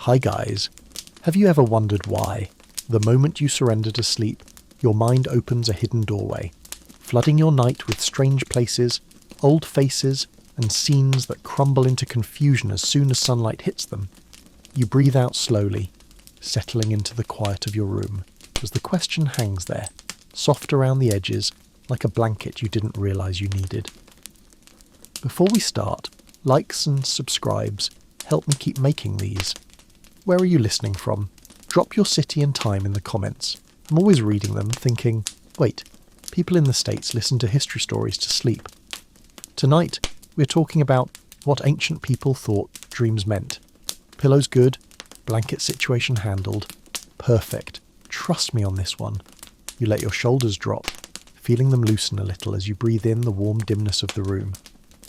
Hi guys. Have you ever wondered why, the moment you surrender to sleep, your mind opens a hidden doorway, flooding your night with strange places, old faces, and scenes that crumble into confusion as soon as sunlight hits them? You breathe out slowly, settling into the quiet of your room, as the question hangs there, soft around the edges, like a blanket you didn't realise you needed. Before we start, likes and subscribes help me keep making these. Where are you listening from? Drop your city and time in the comments. I'm always reading them, thinking, wait, people in the States listen to history stories to sleep. Tonight, we're talking about what ancient people thought dreams meant. Pillows good, blanket situation handled. Perfect. Trust me on this one. You let your shoulders drop, feeling them loosen a little as you breathe in the warm dimness of the room.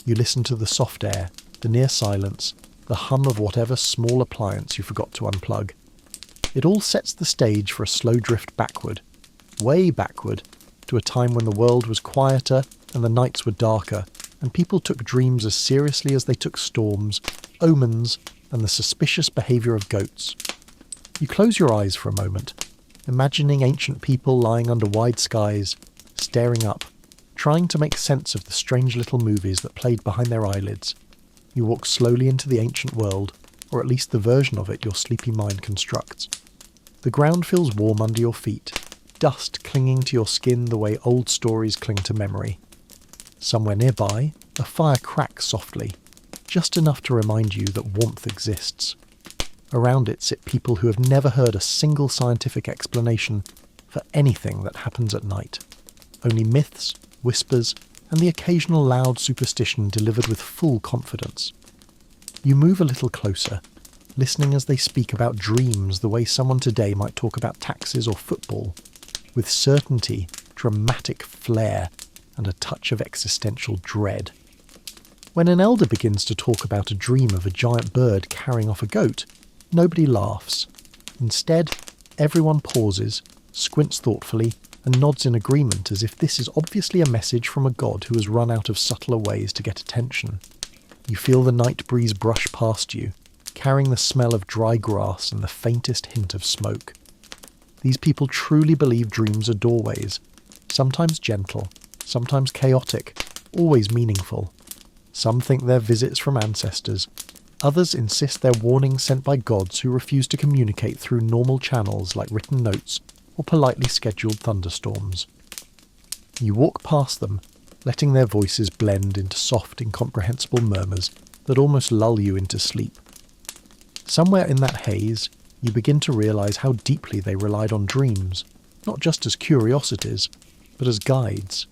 You listen to the soft air, the near silence, the hum of whatever small appliance you forgot to unplug. It all sets the stage for a slow drift backward, way backward, to a time when the world was quieter and the nights were darker, and people took dreams as seriously as they took storms, omens, and the suspicious behaviour of goats. You close your eyes for a moment, imagining ancient people lying under wide skies, staring up, trying to make sense of the strange little movies that played behind their eyelids. You walk slowly into the ancient world, or at least the version of it your sleepy mind constructs. The ground feels warm under your feet, dust clinging to your skin the way old stories cling to memory. Somewhere nearby, a fire cracks softly, just enough to remind you that warmth exists. Around it sit people who have never heard a single scientific explanation for anything that happens at night. Only myths, whispers, and the occasional loud superstition delivered with full confidence. You move a little closer, listening as they speak about dreams the way someone today might talk about taxes or football, with certainty, dramatic flair, and a touch of existential dread. When an elder begins to talk about a dream of a giant bird carrying off a goat, nobody laughs. Instead, everyone pauses, squints thoughtfully, and nods in agreement as if this is obviously a message from a god who has run out of subtler ways to get attention. You feel the night breeze brush past you, carrying the smell of dry grass and the faintest hint of smoke. These people truly believe dreams are doorways, sometimes gentle, sometimes chaotic, always meaningful. Some think they're visits from ancestors. Others insist they're warnings sent by gods who refuse to communicate through normal channels like written notes or politely scheduled thunderstorms. You walk past them, letting their voices blend into soft, incomprehensible murmurs that almost lull you into sleep. Somewhere in that haze, you begin to realise how deeply they relied on dreams, not just as curiosities, but as guides.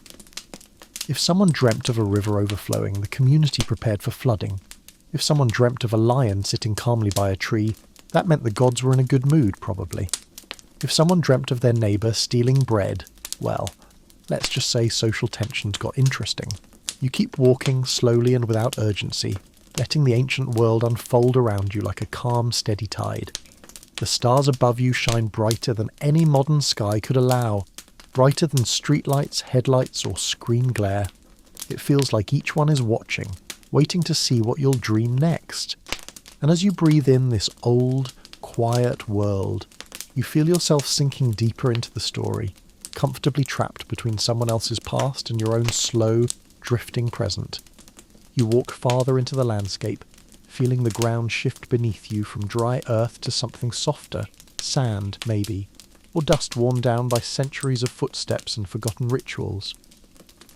If someone dreamt of a river overflowing, the community prepared for flooding. If someone dreamt of a lion sitting calmly by a tree, that meant the gods were in a good mood, probably. If someone dreamt of their neighbour stealing bread, well, let's just say social tensions got interesting. You keep walking slowly and without urgency, letting the ancient world unfold around you like a calm, steady tide. The stars above you shine brighter than any modern sky could allow, brighter than streetlights, headlights, or screen glare. It feels like each one is watching, waiting to see what you'll dream next. And as you breathe in this old, quiet world, you feel yourself sinking deeper into the story, comfortably trapped between someone else's past and your own slow, drifting present. You walk farther into the landscape, feeling the ground shift beneath you from dry earth to something softer, sand maybe, or dust worn down by centuries of footsteps and forgotten rituals.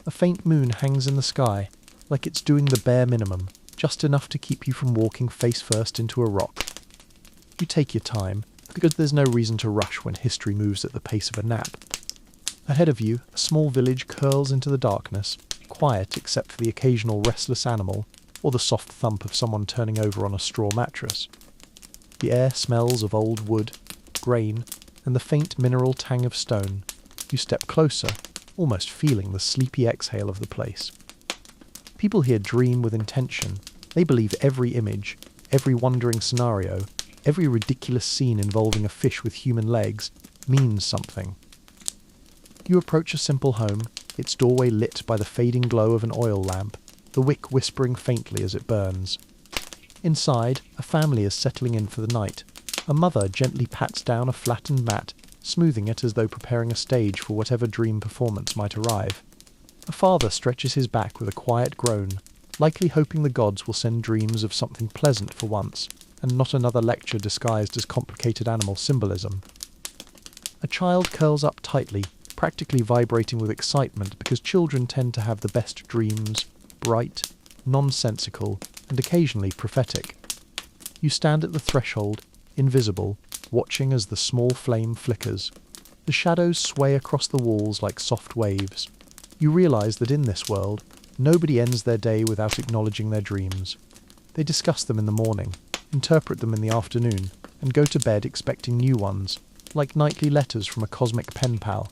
A faint moon hangs in the sky, like it's doing the bare minimum, just enough to keep you from walking face first into a rock. You take your time, because there's no reason to rush when history moves at the pace of a nap. Ahead of you, a small village curls into the darkness, quiet except for the occasional restless animal or the soft thump of someone turning over on a straw mattress. The air smells of old wood, grain, and the faint mineral tang of stone. You step closer, almost feeling the sleepy exhale of the place. People here dream with intention. They believe every image, every wandering scenario, every ridiculous scene involving a fish with human legs means something. You approach a simple home, its doorway lit by the fading glow of an oil lamp, the wick whispering faintly as it burns. Inside, a family is settling in for the night, A mother gently pats down a flattened mat, smoothing it as though preparing a stage for whatever dream performance might arrive. A father stretches his back with a quiet groan, likely hoping the gods will send dreams of something pleasant for once, and not another lecture disguised as complicated animal symbolism. A child curls up tightly, practically vibrating with excitement because children tend to have the best dreams, bright, nonsensical, and occasionally prophetic. You stand at the threshold, invisible, watching as the small flame flickers. The shadows sway across the walls like soft waves. You realize that in this world, nobody ends their day without acknowledging their dreams. They discuss them in the morning, interpret them in the afternoon, and go to bed expecting new ones, like nightly letters from a cosmic pen pal.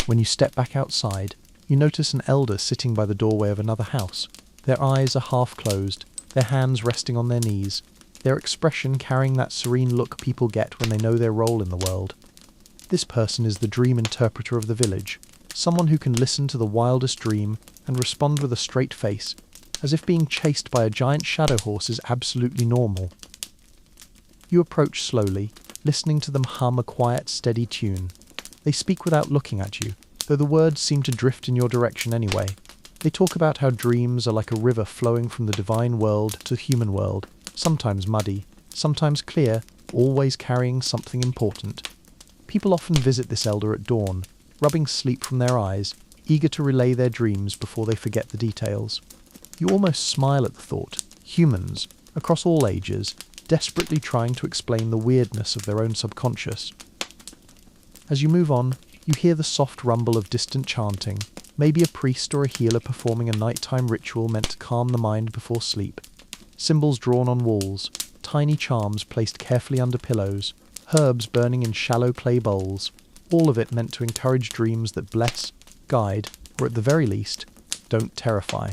When you step back outside, you notice an elder sitting by the doorway of another house. Their eyes are half closed, their hands resting on their knees, their expression carrying that serene look people get when they know their role in the world. This person is the dream interpreter of the village, someone who can listen to the wildest dream and respond with a straight face, as if being chased by a giant shadow horse is absolutely normal. You approach slowly, listening to them hum a quiet, steady tune. They speak without looking at you, though the words seem to drift in your direction anyway. They talk about how dreams are like a river flowing from the divine world to the human world, sometimes muddy, sometimes clear, always carrying something important. People often visit this elder at dawn, rubbing sleep from their eyes, eager to relay their dreams before they forget the details. You almost smile at the thought. Humans, across all ages, desperately trying to explain the weirdness of their own subconscious. As you move on, you hear the soft rumble of distant chanting, maybe a priest or a healer performing a nighttime ritual meant to calm the mind before sleep. Symbols drawn on walls, tiny charms placed carefully under pillows, herbs burning in shallow clay bowls, all of it meant to encourage dreams that bless, guide, or at the very least, don't terrify.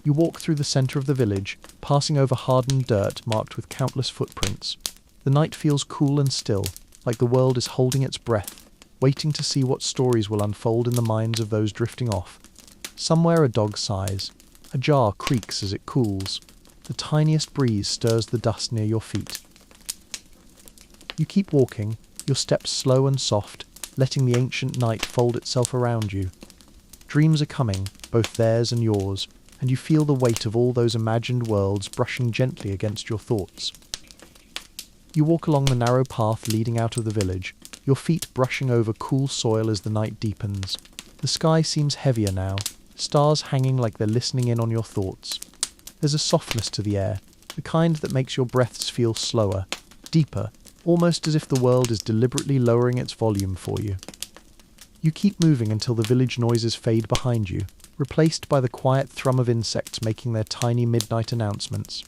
You walk through the centre of the village, passing over hardened dirt marked with countless footprints. The night feels cool and still, like the world is holding its breath, waiting to see what stories will unfold in the minds of those drifting off. Somewhere a dog sighs. A jar creaks as it cools. The tiniest breeze stirs the dust near your feet. You keep walking, your steps slow and soft, letting the ancient night fold itself around you. Dreams are coming, both theirs and yours, and you feel the weight of all those imagined worlds brushing gently against your thoughts. You walk along the narrow path leading out of the village, your feet brushing over cool soil as the night deepens. The sky seems heavier now, stars hanging like they're listening in on your thoughts. There's a softness to the air, the kind that makes your breaths feel slower, deeper, almost as if the world is deliberately lowering its volume for you. You keep moving until the village noises fade behind you, replaced by the quiet thrum of insects making their tiny midnight announcements.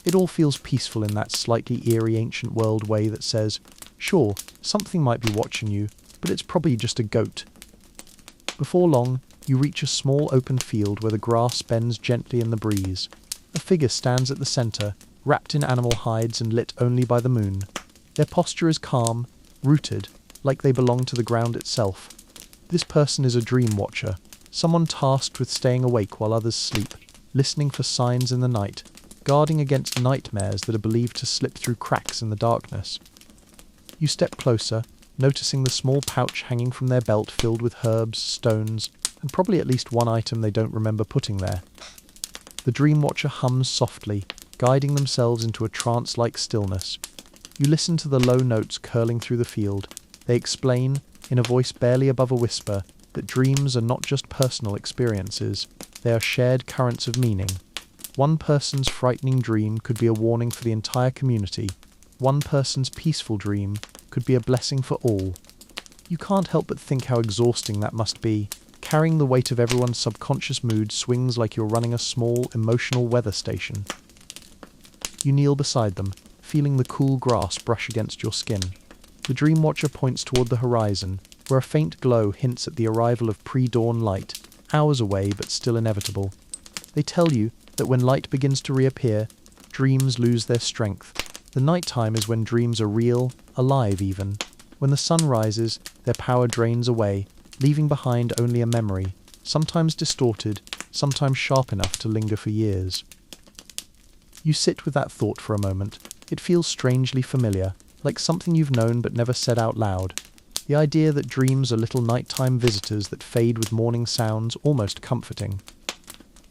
It all feels peaceful in that slightly eerie ancient world way that says, sure, something might be watching you, but it's probably just a goat. Before long, you reach a small open field where the grass bends gently in the breeze. A figure stands at the centre, wrapped in animal hides and lit only by the moon. Their posture is calm, rooted, like they belong to the ground itself. This person is a dream watcher, someone tasked with staying awake while others sleep, listening for signs in the night, guarding against nightmares that are believed to slip through cracks in the darkness. You step closer, noticing the small pouch hanging from their belt filled with herbs, stones, and probably at least one item they don't remember putting there. The dream watcher hums softly, guiding themselves into a trance-like stillness. You listen to the low notes curling through the field. They explain, in a voice barely above a whisper, that dreams are not just personal experiences, they are shared currents of meaning. One person's frightening dream could be a warning for the entire community. One person's peaceful dream could be a blessing for all. You can't help but think how exhausting that must be. Carrying the weight of everyone's subconscious mood swings like you're running a small, emotional weather station. You kneel beside them, feeling the cool grass brush against your skin. The dream watcher points toward the horizon, where a faint glow hints at the arrival of pre-dawn light, hours away but still inevitable. They tell you that when light begins to reappear, dreams lose their strength. The nighttime is when dreams are real, alive even. When the sun rises, their power drains away, leaving behind only a memory, sometimes distorted, sometimes sharp enough to linger for years. You sit with that thought for a moment. It feels strangely familiar, like something you've known but never said out loud. The idea that dreams are little nighttime visitors that fade with morning sounds almost comforting.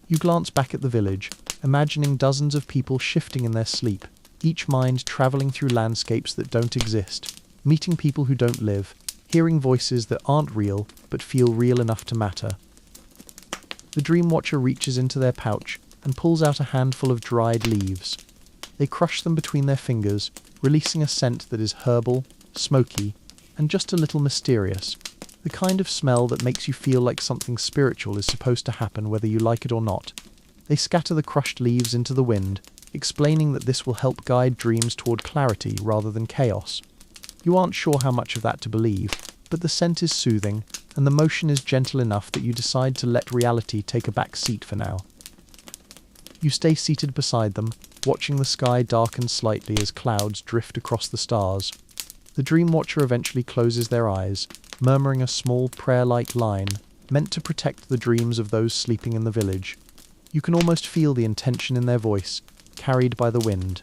You glance back at the village, imagining dozens of people shifting in their sleep, each mind travelling through landscapes that don't exist, meeting people who don't live, hearing voices that aren't real but feel real enough to matter. The dream watcher reaches into their pouch and pulls out a handful of dried leaves. They crush them between their fingers, releasing a scent that is herbal, smoky, and just a little mysterious, the kind of smell that makes you feel like something spiritual is supposed to happen whether you like it or not. They scatter the crushed leaves into the wind, explaining that this will help guide dreams toward clarity rather than chaos. You aren't sure how much of that to believe, but the scent is soothing, and the motion is gentle enough that you decide to let reality take a back seat for now. You stay seated beside them, watching the sky darken slightly as clouds drift across the stars. The dream watcher eventually closes their eyes, murmuring a small prayer-like line, meant to protect the dreams of those sleeping in the village. You can almost feel the intention in their voice, carried by the wind.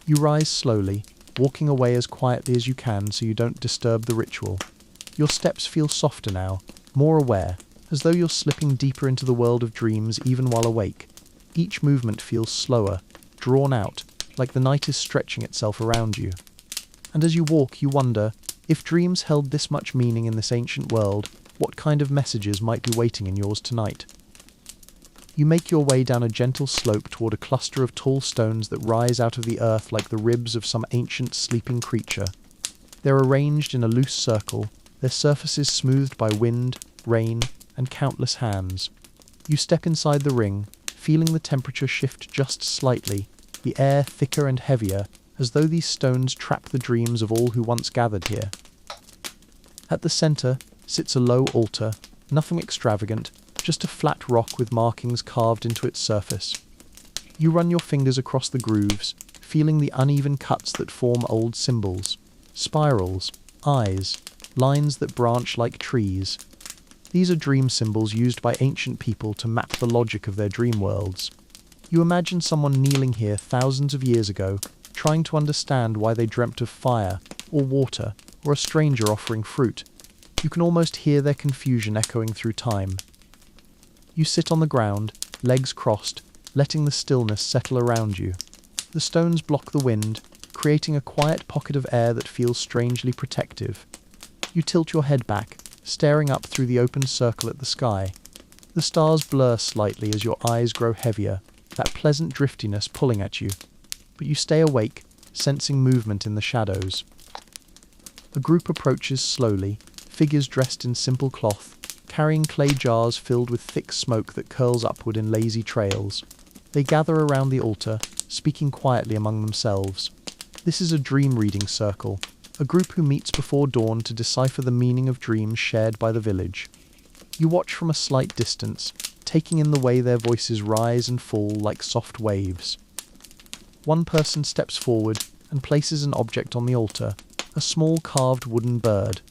You rise slowly, walking away as quietly as you can so you don't disturb the ritual. Your steps feel softer now, more aware, as though you're slipping deeper into the world of dreams even while awake. Each movement feels slower, drawn out, like the night is stretching itself around you. And as you walk, you wonder, if dreams held this much meaning in this ancient world, what kind of messages might be waiting in yours tonight? You make your way down a gentle slope toward a cluster of tall stones that rise out of the earth like the ribs of some ancient sleeping creature. They're arranged in a loose circle, their surfaces smoothed by wind, rain, and countless hands. You step inside the ring, feeling the temperature shift just slightly, the air thicker and heavier, as though these stones trap the dreams of all who once gathered here. At the center sits a low altar, nothing extravagant, just a flat rock with markings carved into its surface. You run your fingers across the grooves, feeling the uneven cuts that form old symbols, spirals, eyes, lines that branch like trees. These are dream symbols used by ancient people to map the logic of their dream worlds. You imagine someone kneeling here thousands of years ago, trying to understand why they dreamt of fire, or water, or a stranger offering fruit. You can almost hear their confusion echoing through time. You sit on the ground, legs crossed, letting the stillness settle around you. The stones block the wind, creating a quiet pocket of air that feels strangely protective. You tilt your head back, staring up through the open circle at the sky. The stars blur slightly as your eyes grow heavier, that pleasant driftiness pulling at you. But you stay awake, sensing movement in the shadows. A group approaches slowly, figures dressed in simple cloth, carrying clay jars filled with thick smoke that curls upward in lazy trails. They gather around the altar, speaking quietly among themselves. This is a dream-reading circle, a group who meets before dawn to decipher the meaning of dreams shared by the village. You watch from a slight distance, taking in the way their voices rise and fall like soft waves. One person steps forward and places an object on the altar, a small carved wooden bird.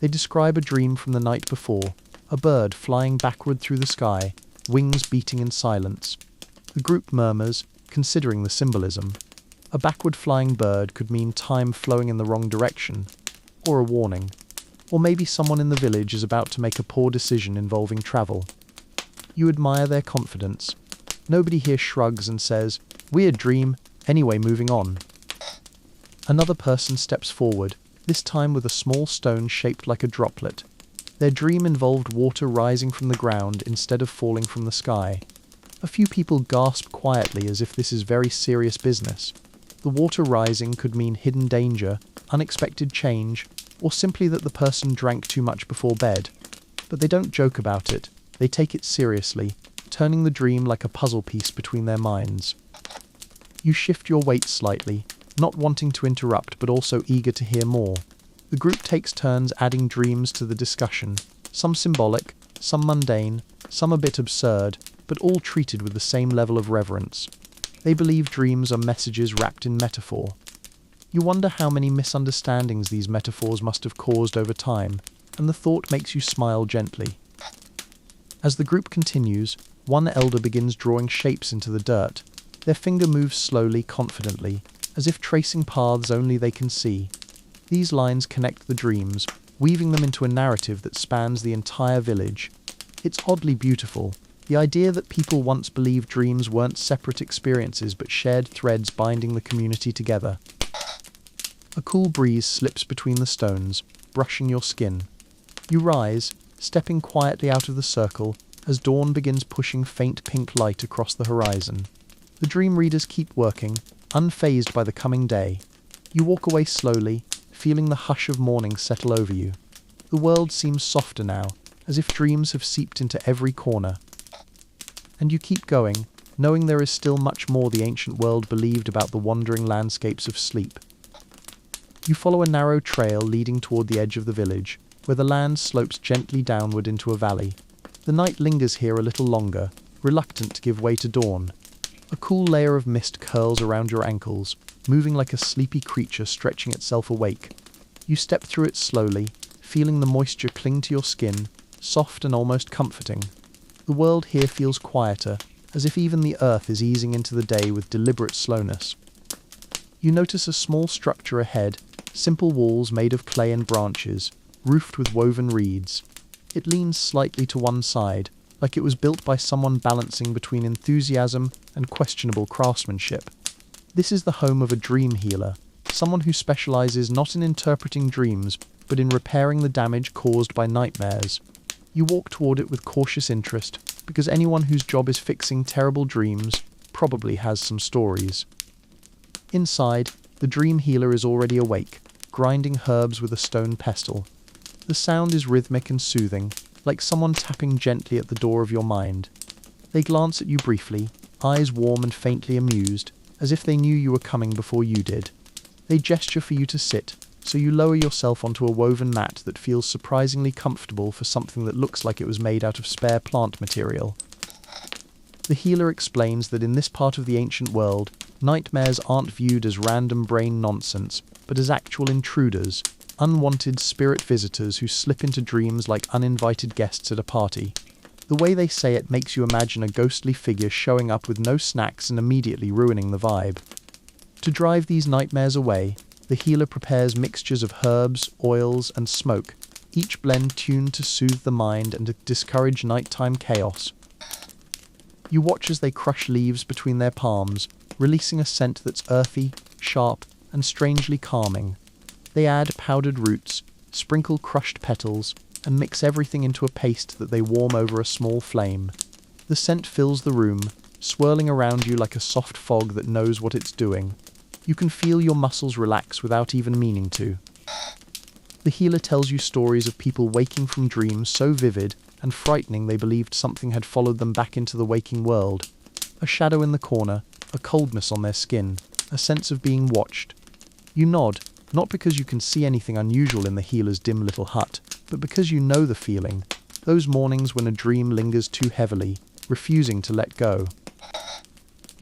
They describe a dream from the night before, a bird flying backward through the sky, wings beating in silence. The group murmurs, considering the symbolism. A backward flying bird could mean time flowing in the wrong direction, or a warning. Or maybe someone in the village is about to make a poor decision involving travel. You admire their confidence. Nobody here shrugs and says, "Weird dream, anyway moving on." Another person steps forward, this time with a small stone shaped like a droplet. Their dream involved water rising from the ground instead of falling from the sky. A few people gasp quietly as if this is very serious business. The water rising could mean hidden danger, unexpected change, or simply that the person drank too much before bed. But they don't joke about it, they take it seriously, turning the dream like a puzzle piece between their minds. You shift your weight slightly, not wanting to interrupt but also eager to hear more. The group takes turns adding dreams to the discussion, some symbolic, some mundane, some a bit absurd, but all treated with the same level of reverence. They believe dreams are messages wrapped in metaphor. You wonder how many misunderstandings these metaphors must have caused over time, and the thought makes you smile gently. As the group continues, one elder begins drawing shapes into the dirt. Their finger moves slowly, confidently, as if tracing paths only they can see. These lines connect the dreams, weaving them into a narrative that spans the entire village. It's oddly beautiful, the idea that people once believed dreams weren't separate experiences but shared threads binding the community together. A cool breeze slips between the stones, brushing your skin. You rise, stepping quietly out of the circle, as dawn begins pushing faint pink light across the horizon. The dream readers keep working, unfazed by the coming day. You walk away slowly, feeling the hush of morning settle over you. The world seems softer now, as if dreams have seeped into every corner. And you keep going, knowing there is still much more the ancient world believed about the wandering landscapes of sleep. You follow a narrow trail leading toward the edge of the village, where the land slopes gently downward into a valley. The night lingers here a little longer, reluctant to give way to dawn. A cool layer of mist curls around your ankles, moving like a sleepy creature stretching itself awake. You step through it slowly, feeling the moisture cling to your skin, soft and almost comforting. The world here feels quieter, as if even the earth is easing into the day with deliberate slowness. You notice a small structure ahead, simple walls made of clay and branches, roofed with woven reeds. It leans slightly to one side, like it was built by someone balancing between enthusiasm and questionable craftsmanship. This is the home of a dream healer, someone who specializes not in interpreting dreams, but in repairing the damage caused by nightmares. You walk toward it with cautious interest, because anyone whose job is fixing terrible dreams probably has some stories. Inside, the dream healer is already awake, grinding herbs with a stone pestle. The sound is rhythmic and soothing, like someone tapping gently at the door of your mind. They glance at you briefly, eyes warm and faintly amused, as if they knew you were coming before you did. They gesture for you to sit, so you lower yourself onto a woven mat that feels surprisingly comfortable for something that looks like it was made out of spare plant material. The healer explains that in this part of the ancient world, nightmares aren't viewed as random brain nonsense, but as actual intruders, unwanted spirit visitors who slip into dreams like uninvited guests at a party. The way they say it makes you imagine a ghostly figure showing up with no snacks and immediately ruining the vibe. To drive these nightmares away, the healer prepares mixtures of herbs, oils, and smoke, each blend tuned to soothe the mind and to discourage nighttime chaos. You watch as they crush leaves between their palms, releasing a scent that's earthy, sharp, and strangely calming. They add powdered roots, sprinkle crushed petals, and mix everything into a paste that they warm over a small flame. The scent fills the room, swirling around you like a soft fog that knows what it's doing. You can feel your muscles relax without even meaning to. The healer tells you stories of people waking from dreams so vivid and frightening they believed something had followed them back into the waking world. A shadow in the corner, a coldness on their skin, a sense of being watched. You nod, not because you can see anything unusual in the healer's dim little hut, but because you know the feeling, those mornings when a dream lingers too heavily, refusing to let go.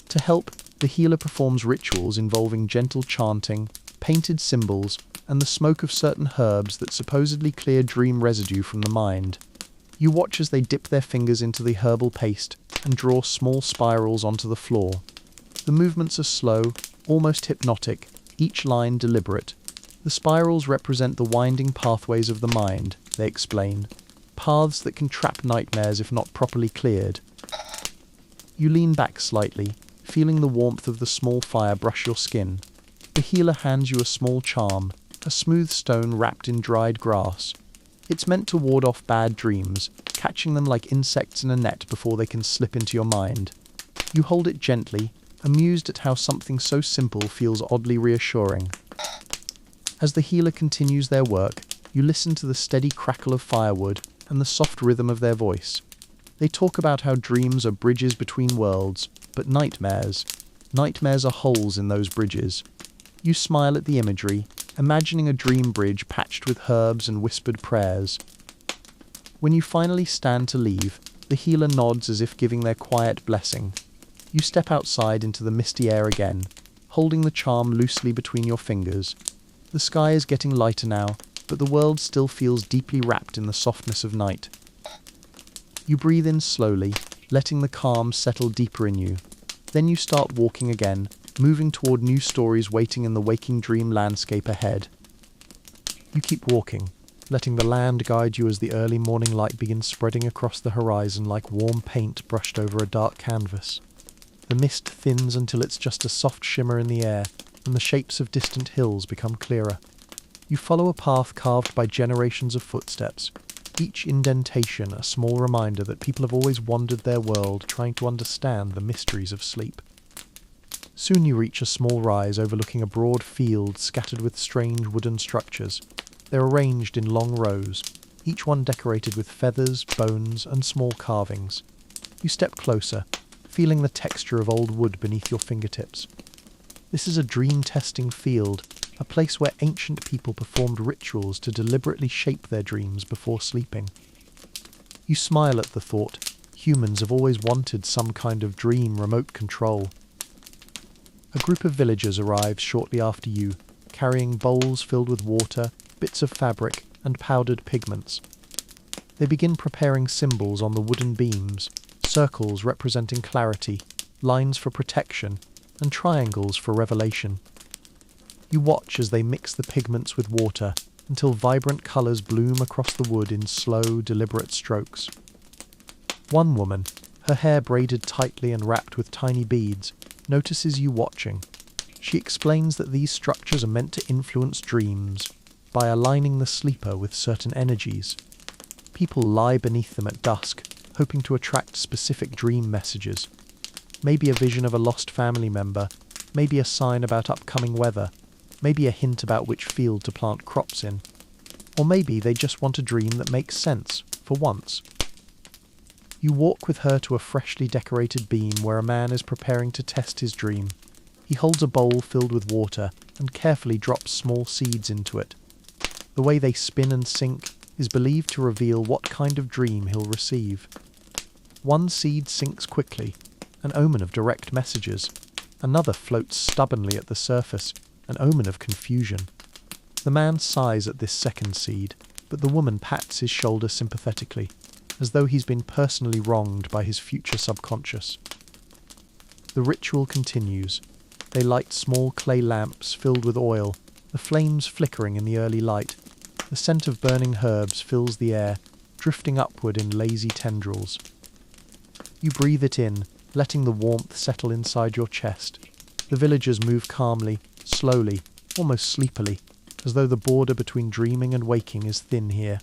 To help, the healer performs rituals involving gentle chanting, painted symbols, and the smoke of certain herbs that supposedly clear dream residue from the mind. You watch as they dip their fingers into the herbal paste and draw small spirals onto the floor. The movements are slow, almost hypnotic, each line deliberate. The spirals represent the winding pathways of the mind, they explain, paths that can trap nightmares if not properly cleared. You lean back slightly, feeling the warmth of the small fire brush your skin. The healer hands you a small charm, a smooth stone wrapped in dried grass. It's meant to ward off bad dreams, catching them like insects in a net before they can slip into your mind. You hold it gently, amused at how something so simple feels oddly reassuring. As the healer continues their work, you listen to the steady crackle of firewood and the soft rhythm of their voice. They talk about how dreams are bridges between worlds, but nightmares are holes in those bridges. You smile at the imagery, imagining a dream bridge patched with herbs and whispered prayers. When you finally stand to leave, the healer nods as if giving their quiet blessing. You step outside into the misty air again, holding the charm loosely between your fingers. The sky is getting lighter now, but the world still feels deeply wrapped in the softness of night. You breathe in slowly, letting the calm settle deeper in you. Then you start walking again, moving toward new stories waiting in the waking dream landscape ahead. You keep walking, letting the land guide you as the early morning light begins spreading across the horizon like warm paint brushed over a dark canvas. The mist thins until it's just a soft shimmer in the air, and the shapes of distant hills become clearer. You follow a path carved by generations of footsteps, each indentation a small reminder that people have always wandered their world trying to understand the mysteries of sleep. Soon you reach a small rise overlooking a broad field scattered with strange wooden structures. They're arranged in long rows, each one decorated with feathers, bones, and small carvings. You step closer, feeling the texture of old wood beneath your fingertips. This is a dream-testing field, a place where ancient people performed rituals to deliberately shape their dreams before sleeping. You smile at the thought, humans have always wanted some kind of dream remote control. A group of villagers arrives shortly after you, carrying bowls filled with water, bits of fabric, and powdered pigments. They begin preparing symbols on the wooden beams, circles representing clarity, lines for protection, and triangles for revelation. You watch as they mix the pigments with water until vibrant colours bloom across the wood in slow, deliberate strokes. One woman, her hair braided tightly and wrapped with tiny beads, notices you watching. She explains that these structures are meant to influence dreams by aligning the sleeper with certain energies. People lie beneath them at dusk, hoping to attract specific dream messages. Maybe a vision of a lost family member, maybe a sign about upcoming weather, maybe a hint about which field to plant crops in. Or maybe they just want a dream that makes sense, for once. You walk with her to a freshly decorated beam where a man is preparing to test his dream. He holds a bowl filled with water and carefully drops small seeds into it. The way they spin and sink is believed to reveal what kind of dream he'll receive. One seed sinks quickly, an omen of direct messages. Another floats stubbornly at the surface, an omen of confusion. The man sighs at this second seed, but the woman pats his shoulder sympathetically, as though he's been personally wronged by his future subconscious. The ritual continues. They light small clay lamps filled with oil, the flames flickering in the early light. The scent of burning herbs fills the air, drifting upward in lazy tendrils. You breathe it in, letting the warmth settle inside your chest. The villagers move calmly, slowly, almost sleepily, as though the border between dreaming and waking is thin here.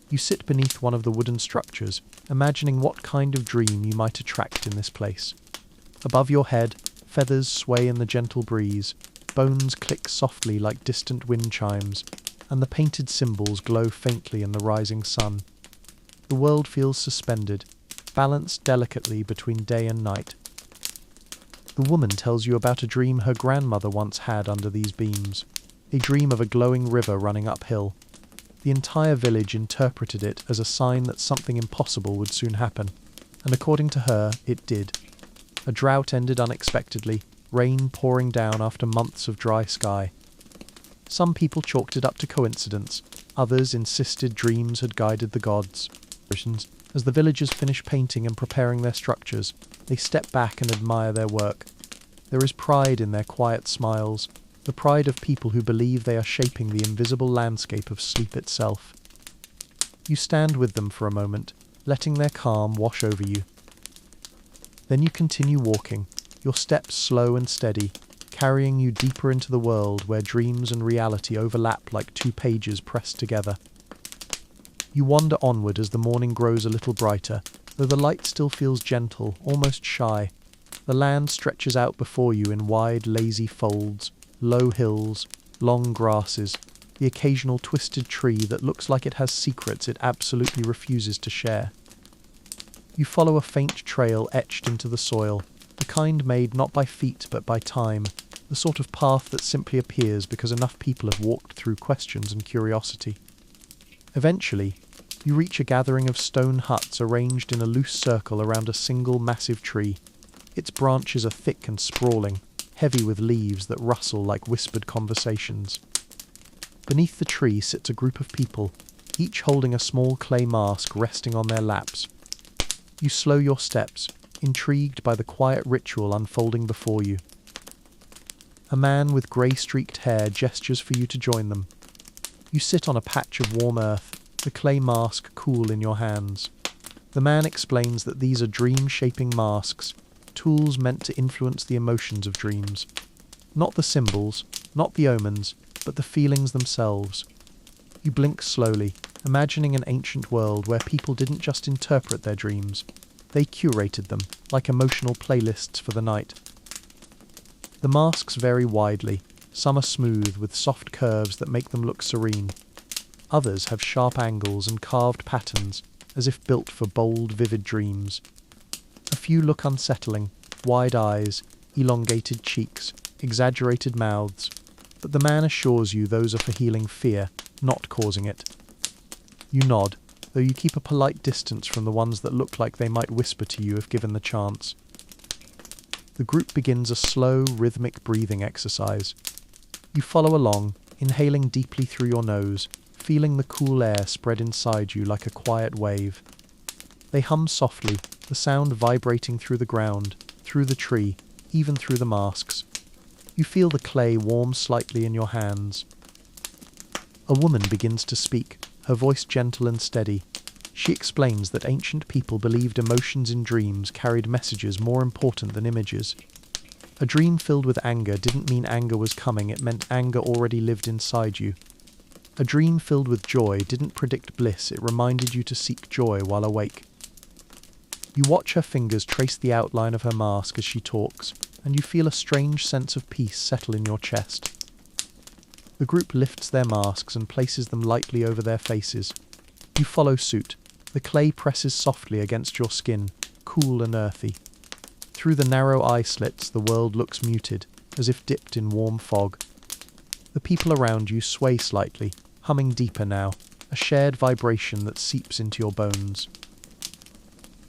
You sit beneath one of the wooden structures, imagining what kind of dream you might attract in this place. Above your head, feathers sway in the gentle breeze, bones click softly like distant wind chimes, and the painted symbols glow faintly in the rising sun. The world feels suspended, balanced delicately between day and night. The woman tells you about a dream her grandmother once had under these beams, a dream of a glowing river running uphill. The entire village interpreted it as a sign that something impossible would soon happen, and according to her, it did. A drought ended unexpectedly, rain pouring down after months of dry sky. Some people chalked it up to coincidence, others insisted dreams had guided the gods. As the villagers finish painting and preparing their structures, they step back and admire their work. There is pride in their quiet smiles, the pride of people who believe they are shaping the invisible landscape of sleep itself. You stand with them for a moment, letting their calm wash over you. Then you continue walking, your steps slow and steady, carrying you deeper into the world where dreams and reality overlap like two pages pressed together. You wander onward as the morning grows a little brighter, though the light still feels gentle, almost shy. The land stretches out before you in wide, lazy folds, low hills, long grasses, the occasional twisted tree that looks like it has secrets it absolutely refuses to share. You follow a faint trail etched into the soil, the kind made not by feet but by time, the sort of path that simply appears because enough people have walked through questions and curiosity. Eventually, you reach a gathering of stone huts arranged in a loose circle around a single massive tree. Its branches are thick and sprawling, heavy with leaves that rustle like whispered conversations. Beneath the tree sits a group of people, each holding a small clay mask resting on their laps. You slow your steps, intrigued by the quiet ritual unfolding before you. A man with grey-streaked hair gestures for you to join them. You sit on a patch of warm earth, the clay mask cool in your hands. The man explains that these are dream-shaping masks, tools meant to influence the emotions of dreams. Not the symbols, not the omens, but the feelings themselves. You blink slowly, imagining an ancient world where people didn't just interpret their dreams. They curated them, like emotional playlists for the night. The masks vary widely. Some are smooth, with soft curves that make them look serene. Others have sharp angles and carved patterns, as if built for bold, vivid dreams. A few look unsettling, wide eyes, elongated cheeks, exaggerated mouths, but the man assures you those are for healing fear, not causing it. You nod, though you keep a polite distance from the ones that look like they might whisper to you if given the chance. The group begins a slow, rhythmic breathing exercise. You follow along, inhaling deeply through your nose, feeling the cool air spread inside you like a quiet wave. They hum softly, the sound vibrating through the ground, through the tree, even through the masks. You feel the clay warm slightly in your hands. A woman begins to speak, her voice gentle and steady. She explains that ancient people believed emotions in dreams carried messages more important than images. A dream filled with anger didn't mean anger was coming, it meant anger already lived inside you. A dream filled with joy didn't predict bliss, it reminded you to seek joy while awake. You watch her fingers trace the outline of her mask as she talks, and you feel a strange sense of peace settle in your chest. The group lifts their masks and places them lightly over their faces. You follow suit. The clay presses softly against your skin, cool and earthy. Through the narrow eye slits, the world looks muted, as if dipped in warm fog. The people around you sway slightly, humming deeper now, a shared vibration that seeps into your bones.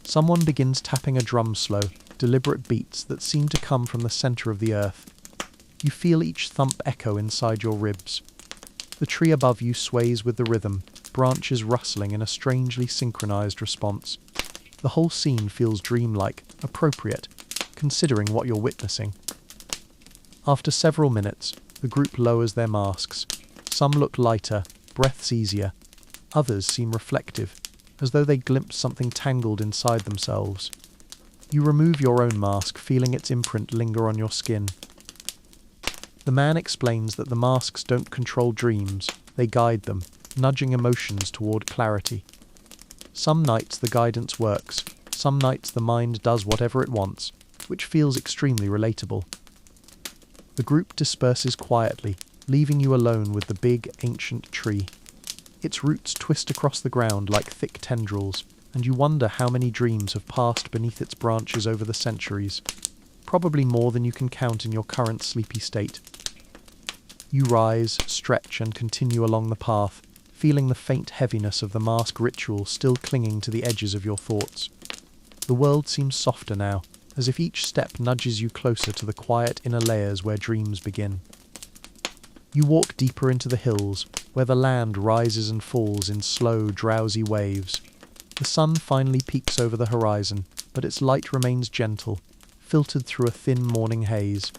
Someone begins tapping a drum slow, deliberate beats that seem to come from the center of the earth. You feel each thump echo inside your ribs. The tree above you sways with the rhythm, branches rustling in a strangely synchronized response. The whole scene feels dreamlike, appropriate, considering what you're witnessing. After several minutes, the group lowers their masks. Some look lighter, breaths easier. Others seem reflective, as though they glimpse something tangled inside themselves. You remove your own mask, feeling its imprint linger on your skin. The man explains that the masks don't control dreams, they guide them, nudging emotions toward clarity. Some nights the guidance works, some nights the mind does whatever it wants, which feels extremely relatable. The group disperses quietly, leaving you alone with the big, ancient tree. Its roots twist across the ground like thick tendrils, and you wonder how many dreams have passed beneath its branches over the centuries. Probably more than you can count in your current sleepy state. You rise, stretch, and continue along the path, feeling the faint heaviness of the mask ritual still clinging to the edges of your thoughts. The world seems softer now, as if each step nudges you closer to the quiet inner layers where dreams begin. You walk deeper into the hills, where the land rises and falls in slow, drowsy waves. The sun finally peaks over the horizon, but its light remains gentle, filtered through a thin morning haze.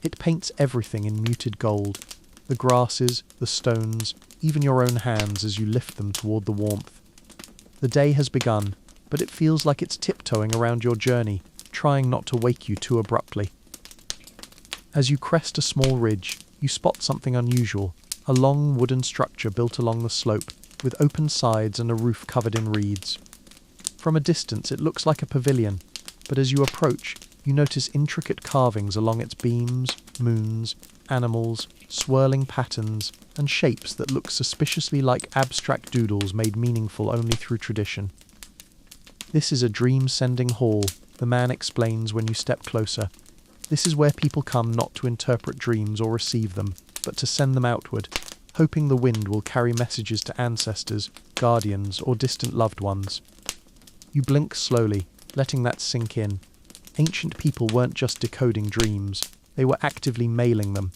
It paints everything in muted gold, the grasses, the stones, even your own hands as you lift them toward the warmth. The day has begun, but it feels like it's tiptoeing around your journey, trying not to wake you too abruptly. As you crest a small ridge, you spot something unusual, a long wooden structure built along the slope, with open sides and a roof covered in reeds. From a distance it looks like a pavilion, but as you approach, you notice intricate carvings along its beams, moons, animals, swirling patterns, and shapes that look suspiciously like abstract doodles made meaningful only through tradition. This is a dream-sending hall, the man explains when you step closer. This is where people come not to interpret dreams or receive them, but to send them outward, hoping the wind will carry messages to ancestors, guardians, or distant loved ones. You blink slowly, letting that sink in. Ancient people weren't just decoding dreams, they were actively mailing them.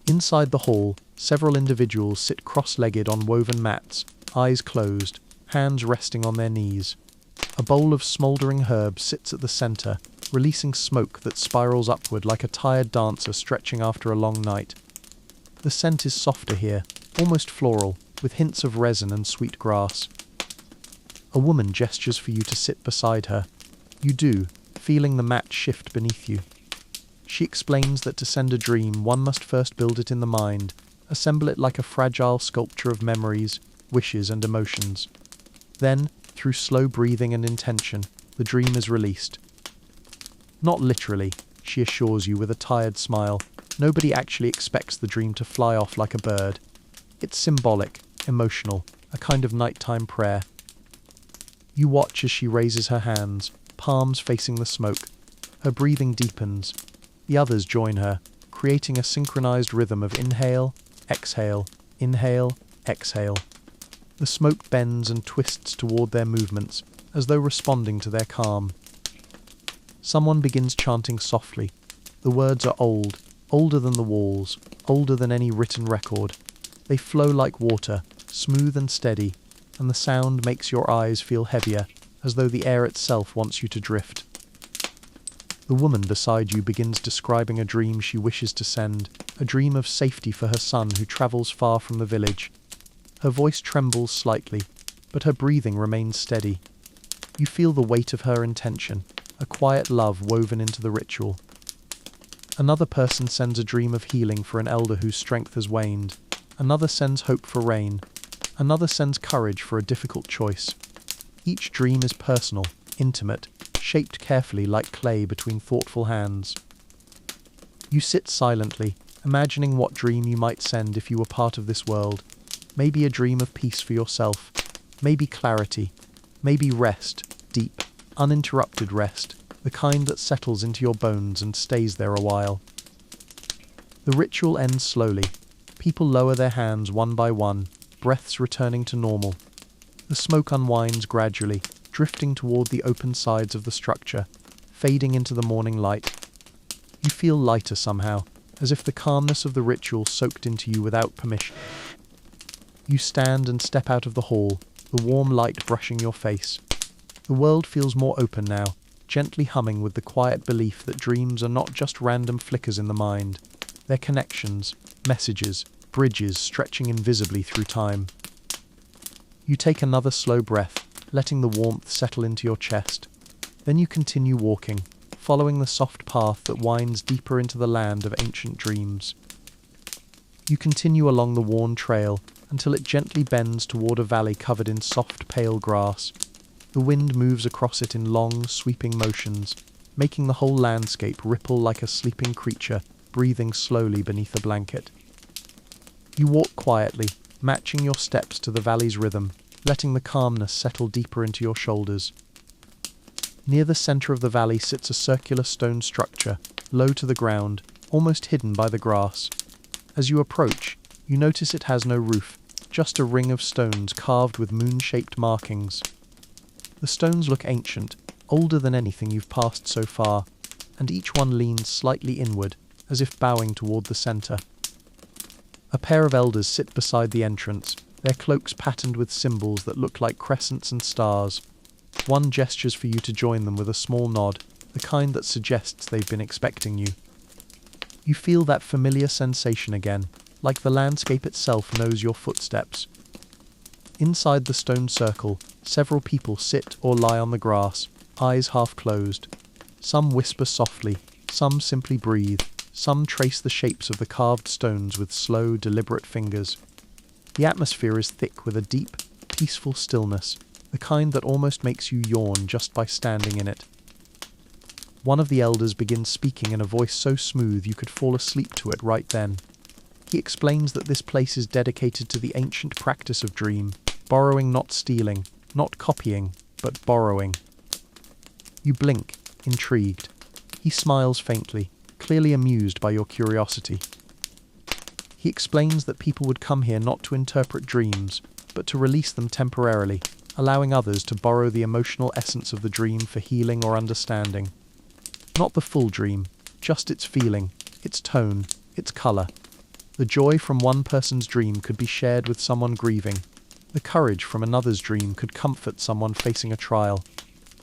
Inside the hall, several individuals sit cross-legged on woven mats, eyes closed, hands resting on their knees. A bowl of smouldering herbs sits at the center, releasing smoke that spirals upward like a tired dancer stretching after a long night. The scent is softer here, almost floral, with hints of resin and sweet grass. A woman gestures for you to sit beside her. You do, feeling the mat shift beneath you. She explains that to send a dream, one must first build it in the mind, assemble it like a fragile sculpture of memories, wishes and emotions. Then, through slow breathing and intention, the dream is released. Not literally, she assures you with a tired smile. Nobody actually expects the dream to fly off like a bird. It's symbolic, emotional, a kind of nighttime prayer. You watch as she raises her hands, palms facing the smoke. Her breathing deepens. The others join her, creating a synchronized rhythm of inhale, exhale, exhale. The smoke bends and twists toward their movements, as though responding to their calm. Someone begins chanting softly. The words are old, older than the walls, older than any written record. They flow like water, smooth and steady, and the sound makes your eyes feel heavier, as though the air itself wants you to drift. The woman beside you begins describing a dream she wishes to send, a dream of safety for her son who travels far from the village. Her voice trembles slightly, but her breathing remains steady. You feel the weight of her intention, a quiet love woven into the ritual. Another person sends a dream of healing for an elder whose strength has waned. Another sends hope for rain. Another sends courage for a difficult choice. Each dream is personal, intimate, shaped carefully like clay between thoughtful hands. You sit silently, imagining what dream you might send if you were part of this world. Maybe a dream of peace for yourself. Maybe clarity. Maybe rest, deep, uninterrupted rest, the kind that settles into your bones and stays there a while. The ritual ends slowly. People lower their hands one by one, breaths returning to normal. The smoke unwinds gradually, drifting toward the open sides of the structure, fading into the morning light. You feel lighter somehow, as if the calmness of the ritual soaked into you without permission. You stand and step out of the hall, the warm light brushing your face. The world feels more open now, gently humming with the quiet belief that dreams are not just random flickers in the mind. They're connections, messages, bridges stretching invisibly through time. You take another slow breath, letting the warmth settle into your chest. Then you continue walking, following the soft path that winds deeper into the land of ancient dreams. You continue along the worn trail until it gently bends toward a valley covered in soft, pale grass. The wind moves across it in long, sweeping motions, making the whole landscape ripple like a sleeping creature breathing slowly beneath a blanket. You walk quietly, matching your steps to the valley's rhythm, letting the calmness settle deeper into your shoulders. Near the center of the valley sits a circular stone structure, low to the ground, almost hidden by the grass. As you approach, you notice it has no roof, just a ring of stones carved with moon-shaped markings. The stones look ancient, older than anything you've passed so far, and each one leans slightly inward, as if bowing toward the center. A pair of elders sit beside the entrance, their cloaks patterned with symbols that look like crescents and stars. One gestures for you to join them with a small nod, the kind that suggests they've been expecting you. You feel that familiar sensation again, like the landscape itself knows your footsteps. Inside the stone circle, several people sit or lie on the grass, eyes half closed. Some whisper softly, some simply breathe, some trace the shapes of the carved stones with slow, deliberate fingers. The atmosphere is thick with a deep, peaceful stillness, the kind that almost makes you yawn just by standing in it. One of the elders begins speaking in a voice so smooth you could fall asleep to it right then. He explains that this place is dedicated to the ancient practice of dream, borrowing not stealing, not copying, but borrowing. You blink, intrigued. He smiles faintly, clearly amused by your curiosity. He explains that people would come here not to interpret dreams, but to release them temporarily, allowing others to borrow the emotional essence of the dream for healing or understanding. Not the full dream, just its feeling, its tone, its color. The joy from one person's dream could be shared with someone grieving. The courage from another's dream could comfort someone facing a trial.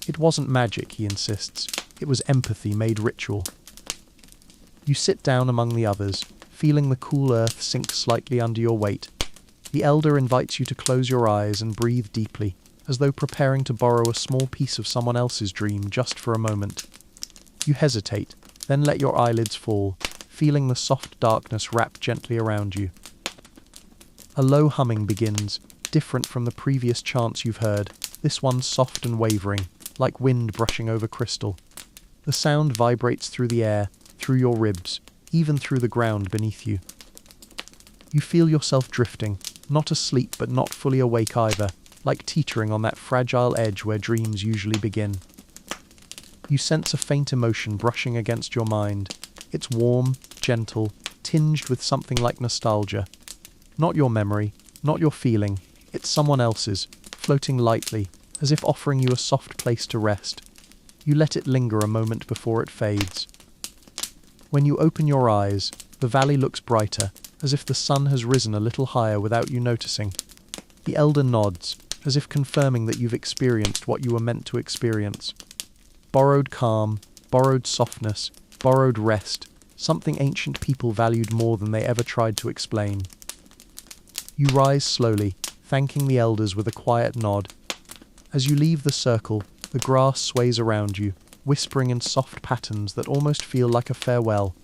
It wasn't magic, he insists. It was empathy made ritual. You sit down among the others, feeling the cool earth sink slightly under your weight. The elder invites you to close your eyes and breathe deeply, as though preparing to borrow a small piece of someone else's dream just for a moment. You hesitate, then let your eyelids fall, feeling the soft darkness wrap gently around you. A low humming begins, different from the previous chants you've heard, this one soft and wavering, like wind brushing over crystal. The sound vibrates through the air, through your ribs, even through the ground beneath you. You feel yourself drifting, not asleep but not fully awake either, like teetering on that fragile edge where dreams usually begin. You sense a faint emotion brushing against your mind. It's warm, gentle, tinged with something like nostalgia. Not your memory, not your feeling, it's someone else's, floating lightly, as if offering you a soft place to rest. You let it linger a moment before it fades. When you open your eyes, the valley looks brighter, as if the sun has risen a little higher without you noticing. The elder nods, as if confirming that you've experienced what you were meant to experience. Borrowed calm, borrowed softness, borrowed rest, something ancient people valued more than they ever tried to explain. You rise slowly, thanking the elders with a quiet nod. As you leave the circle, the grass sways around you, whispering in soft patterns that almost feel like a farewell.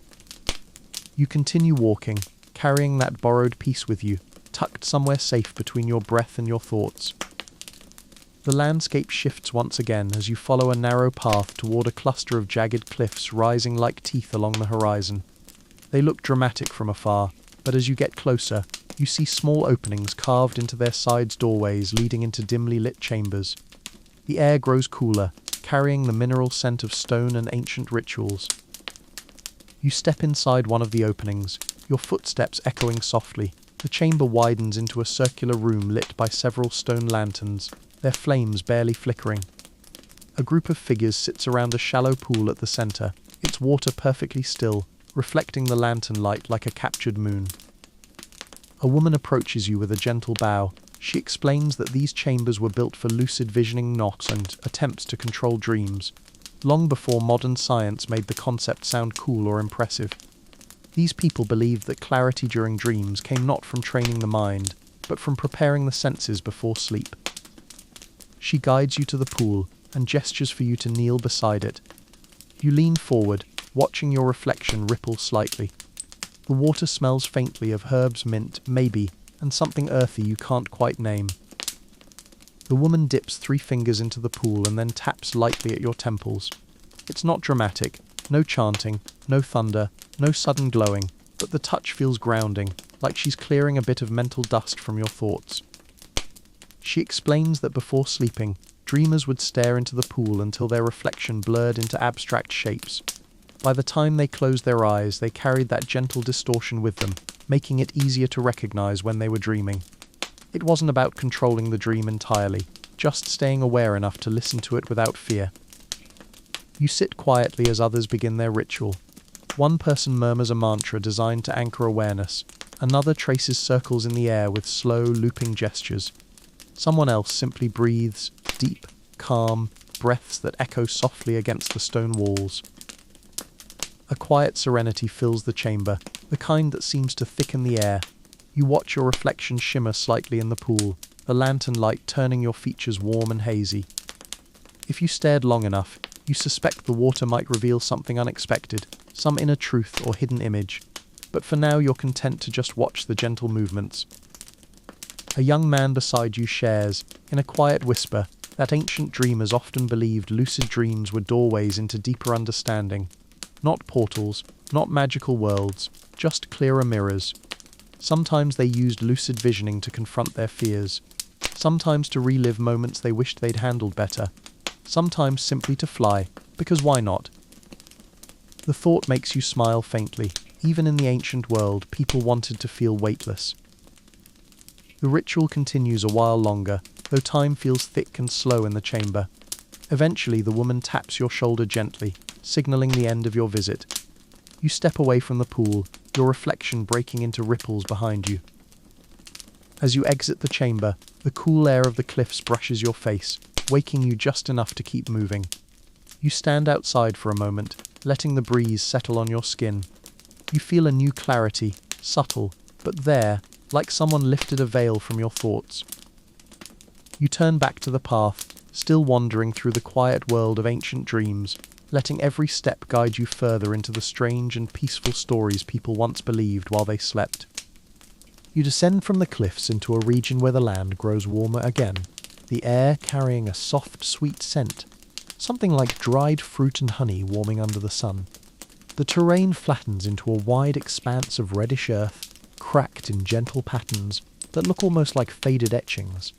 You continue walking, carrying that borrowed piece with you, tucked somewhere safe between your breath and your thoughts. The landscape shifts once again as you follow a narrow path toward a cluster of jagged cliffs rising like teeth along the horizon. They look dramatic from afar, but as you get closer, you see small openings carved into their sides doorways leading into dimly lit chambers. The air grows cooler, carrying the mineral scent of stone and ancient rituals. You step inside one of the openings, your footsteps echoing softly. The chamber widens into a circular room lit by several stone lanterns, their flames barely flickering. A group of figures sits around a shallow pool at the center, its water perfectly still, reflecting the lantern light like a captured moon. A woman approaches you with a gentle bow. She explains that these chambers were built for lucid visioning, not and attempts to control dreams, long before modern science made the concept sound cool or impressive. These people believed that clarity during dreams came not from training the mind, but from preparing the senses before sleep. She guides you to the pool and gestures for you to kneel beside it. You lean forward, watching your reflection ripple slightly. The water smells faintly of herbs, mint, maybe, and something earthy you can't quite name. The woman dips 3 fingers into the pool and then taps lightly at your temples. It's not dramatic, no chanting, no thunder, no sudden glowing, but the touch feels grounding, like she's clearing a bit of mental dust from your thoughts. She explains that before sleeping, dreamers would stare into the pool until their reflection blurred into abstract shapes. By the time they closed their eyes, they carried that gentle distortion with them, making it easier to recognize when they were dreaming. It wasn't about controlling the dream entirely, just staying aware enough to listen to it without fear. You sit quietly as others begin their ritual. One person murmurs a mantra designed to anchor awareness. Another traces circles in the air with slow, looping gestures. Someone else simply breathes, deep, calm, breaths that echo softly against the stone walls. A quiet serenity fills the chamber, the kind that seems to thicken the air. You watch your reflection shimmer slightly in the pool, the lantern light turning your features warm and hazy. If you stared long enough, you suspect the water might reveal something unexpected, some inner truth or hidden image. But for now you're content to just watch the gentle movements. A young man beside you shares, in a quiet whisper, that ancient dreamers often believed lucid dreams were doorways into deeper understanding. Not portals, not magical worlds, just clearer mirrors. Sometimes they used lucid visioning to confront their fears. Sometimes to relive moments they wished they'd handled better. Sometimes simply to fly, because why not? The thought makes you smile faintly. Even in the ancient world, people wanted to feel weightless. The ritual continues a while longer, though time feels thick and slow in the chamber. Eventually, the woman taps your shoulder gently, signaling the end of your visit. You step away from the pool, your reflection breaking into ripples behind you. As you exit the chamber, the cool air of the cliffs brushes your face, waking you just enough to keep moving. You stand outside for a moment, letting the breeze settle on your skin. You feel a new clarity, subtle, but there, like someone lifted a veil from your thoughts. You turn back to the path, still wandering through the quiet world of ancient dreams, letting every step guide you further into the strange and peaceful stories people once believed while they slept. You descend from the cliffs into a region where the land grows warmer again, the air carrying a soft, sweet scent, something like dried fruit and honey warming under the sun. The terrain flattens into a wide expanse of reddish earth, cracked in gentle patterns that look almost like faded etchings.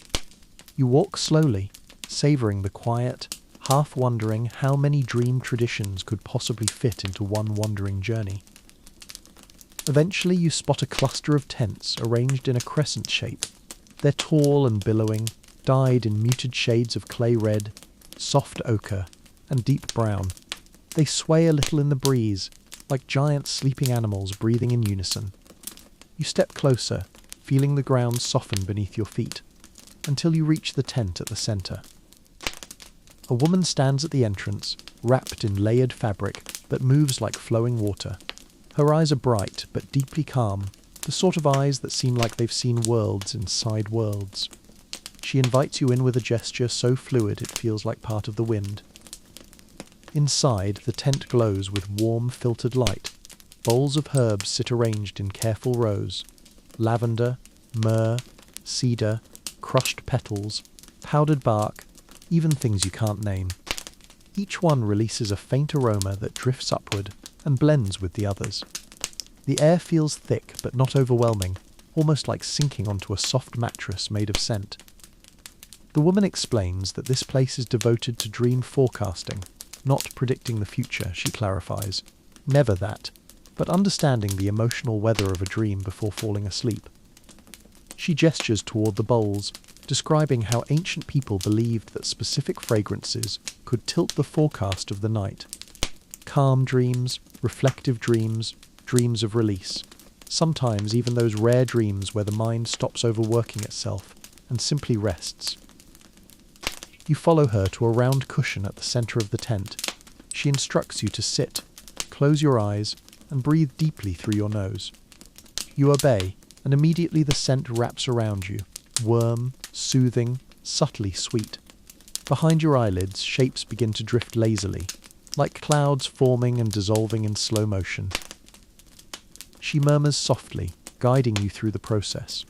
You walk slowly, savouring the quiet, half wondering how many dream traditions could possibly fit into one wandering journey. Eventually you spot a cluster of tents arranged in a crescent shape. They're tall and billowing, dyed in muted shades of clay red, soft ochre, and deep brown. They sway a little in the breeze, like giant sleeping animals breathing in unison. You step closer, feeling the ground soften beneath your feet, until you reach the tent at the centre. A woman stands at the entrance, wrapped in layered fabric that moves like flowing water. Her eyes are bright but deeply calm, the sort of eyes that seem like they've seen worlds inside worlds. She invites you in with a gesture so fluid it feels like part of the wind. Inside, the tent glows with warm, filtered light. Bowls of herbs sit arranged in careful rows. Lavender, myrrh, cedar, crushed petals, powdered bark, even things you can't name. Each one releases a faint aroma that drifts upward and blends with the others. The air feels thick but not overwhelming, almost like sinking onto a soft mattress made of scent. The woman explains that this place is devoted to dream forecasting, not predicting the future, she clarifies. Never that, but understanding the emotional weather of a dream before falling asleep. She gestures toward the bowls, describing how ancient people believed that specific fragrances could tilt the forecast of the night. Calm dreams, reflective dreams, dreams of release. Sometimes even those rare dreams where the mind stops overworking itself and simply rests. You follow her to a round cushion at the centre of the tent. She instructs you to sit, close your eyes, and breathe deeply through your nose. You obey, and immediately the scent wraps around you, warm, soothing, subtly sweet. Behind your eyelids, shapes begin to drift lazily, like clouds forming and dissolving in slow motion. She murmurs softly, guiding you through the process.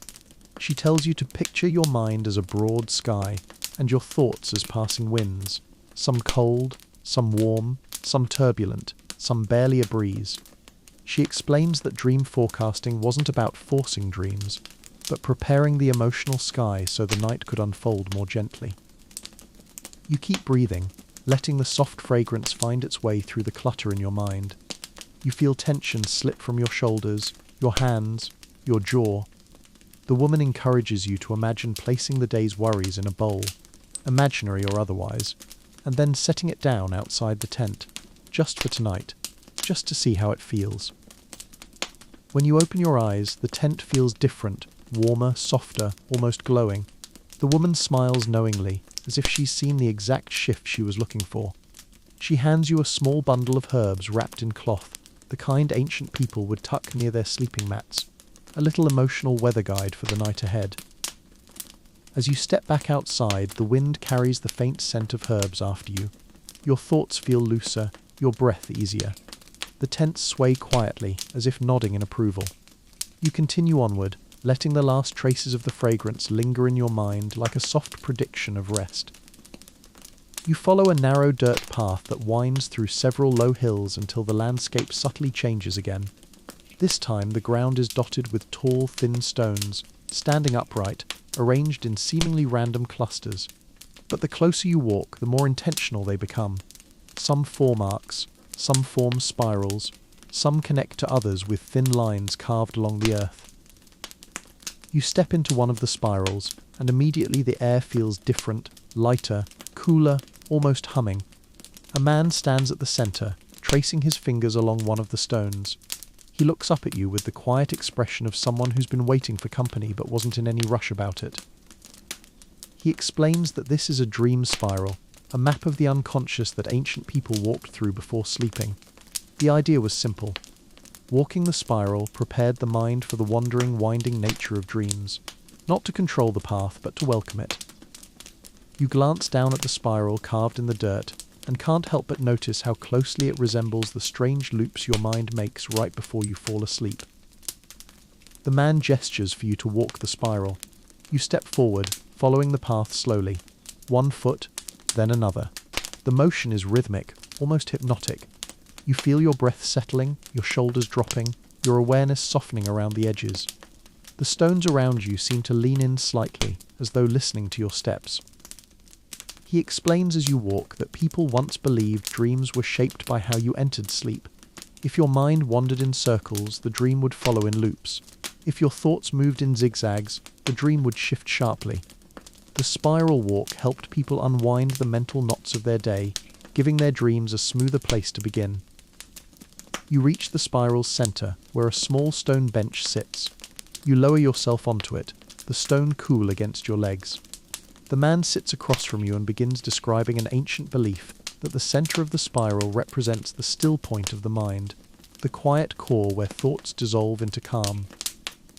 She tells you to picture your mind as a broad sky, and your thoughts as passing winds, some cold, some warm, some turbulent, some barely a breeze. She explains that dream forecasting wasn't about forcing dreams, but preparing the emotional sky so the night could unfold more gently. You keep breathing, letting the soft fragrance find its way through the clutter in your mind. You feel tension slip from your shoulders, your hands, your jaw. The woman encourages you to imagine placing the day's worries in a bowl, imaginary or otherwise, and then setting it down outside the tent, just for tonight, just to see how it feels. When you open your eyes, the tent feels different, warmer, softer, almost glowing. The woman smiles knowingly, as if she's seen the exact shift she was looking for. She hands you a small bundle of herbs wrapped in cloth, the kind ancient people would tuck near their sleeping mats, a little emotional weather guide for the night ahead. As you step back outside, the wind carries the faint scent of herbs after you. Your thoughts feel looser, your breath easier. The tents sway quietly, as if nodding in approval. You continue onward, letting the last traces of the fragrance linger in your mind like a soft prediction of rest. You follow a narrow dirt path that winds through several low hills until the landscape subtly changes again. This time the ground is dotted with tall, thin stones, standing upright, arranged in seemingly random clusters. But the closer you walk, the more intentional they become. Some form arcs, some form spirals, some connect to others with thin lines carved along the earth. You step into one of the spirals, and immediately the air feels different, lighter, cooler, almost humming. A man stands at the centre, tracing his fingers along one of the stones. He looks up at you with the quiet expression of someone who's been waiting for company but wasn't in any rush about it. He explains that this is a dream spiral, a map of the unconscious that ancient people walked through before sleeping. The idea was simple. Walking the spiral prepared the mind for the wandering, winding nature of dreams, not to control the path, but to welcome it. You glance down at the spiral carved in the dirt, and can't help but notice how closely it resembles the strange loops your mind makes right before you fall asleep. The man gestures for you to walk the spiral. You step forward, following the path slowly, one foot, then another. The motion is rhythmic, almost hypnotic. You feel your breath settling, your shoulders dropping, your awareness softening around the edges. The stones around you seem to lean in slightly, as though listening to your steps. He explains as you walk that people once believed dreams were shaped by how you entered sleep. If your mind wandered in circles, the dream would follow in loops. If your thoughts moved in zigzags, the dream would shift sharply. The spiral walk helped people unwind the mental knots of their day, giving their dreams a smoother place to begin. You reach the spiral's center, where a small stone bench sits. You lower yourself onto it, the stone cool against your legs. The man sits across from you and begins describing an ancient belief that the center of the spiral represents the still point of the mind, the quiet core where thoughts dissolve into calm.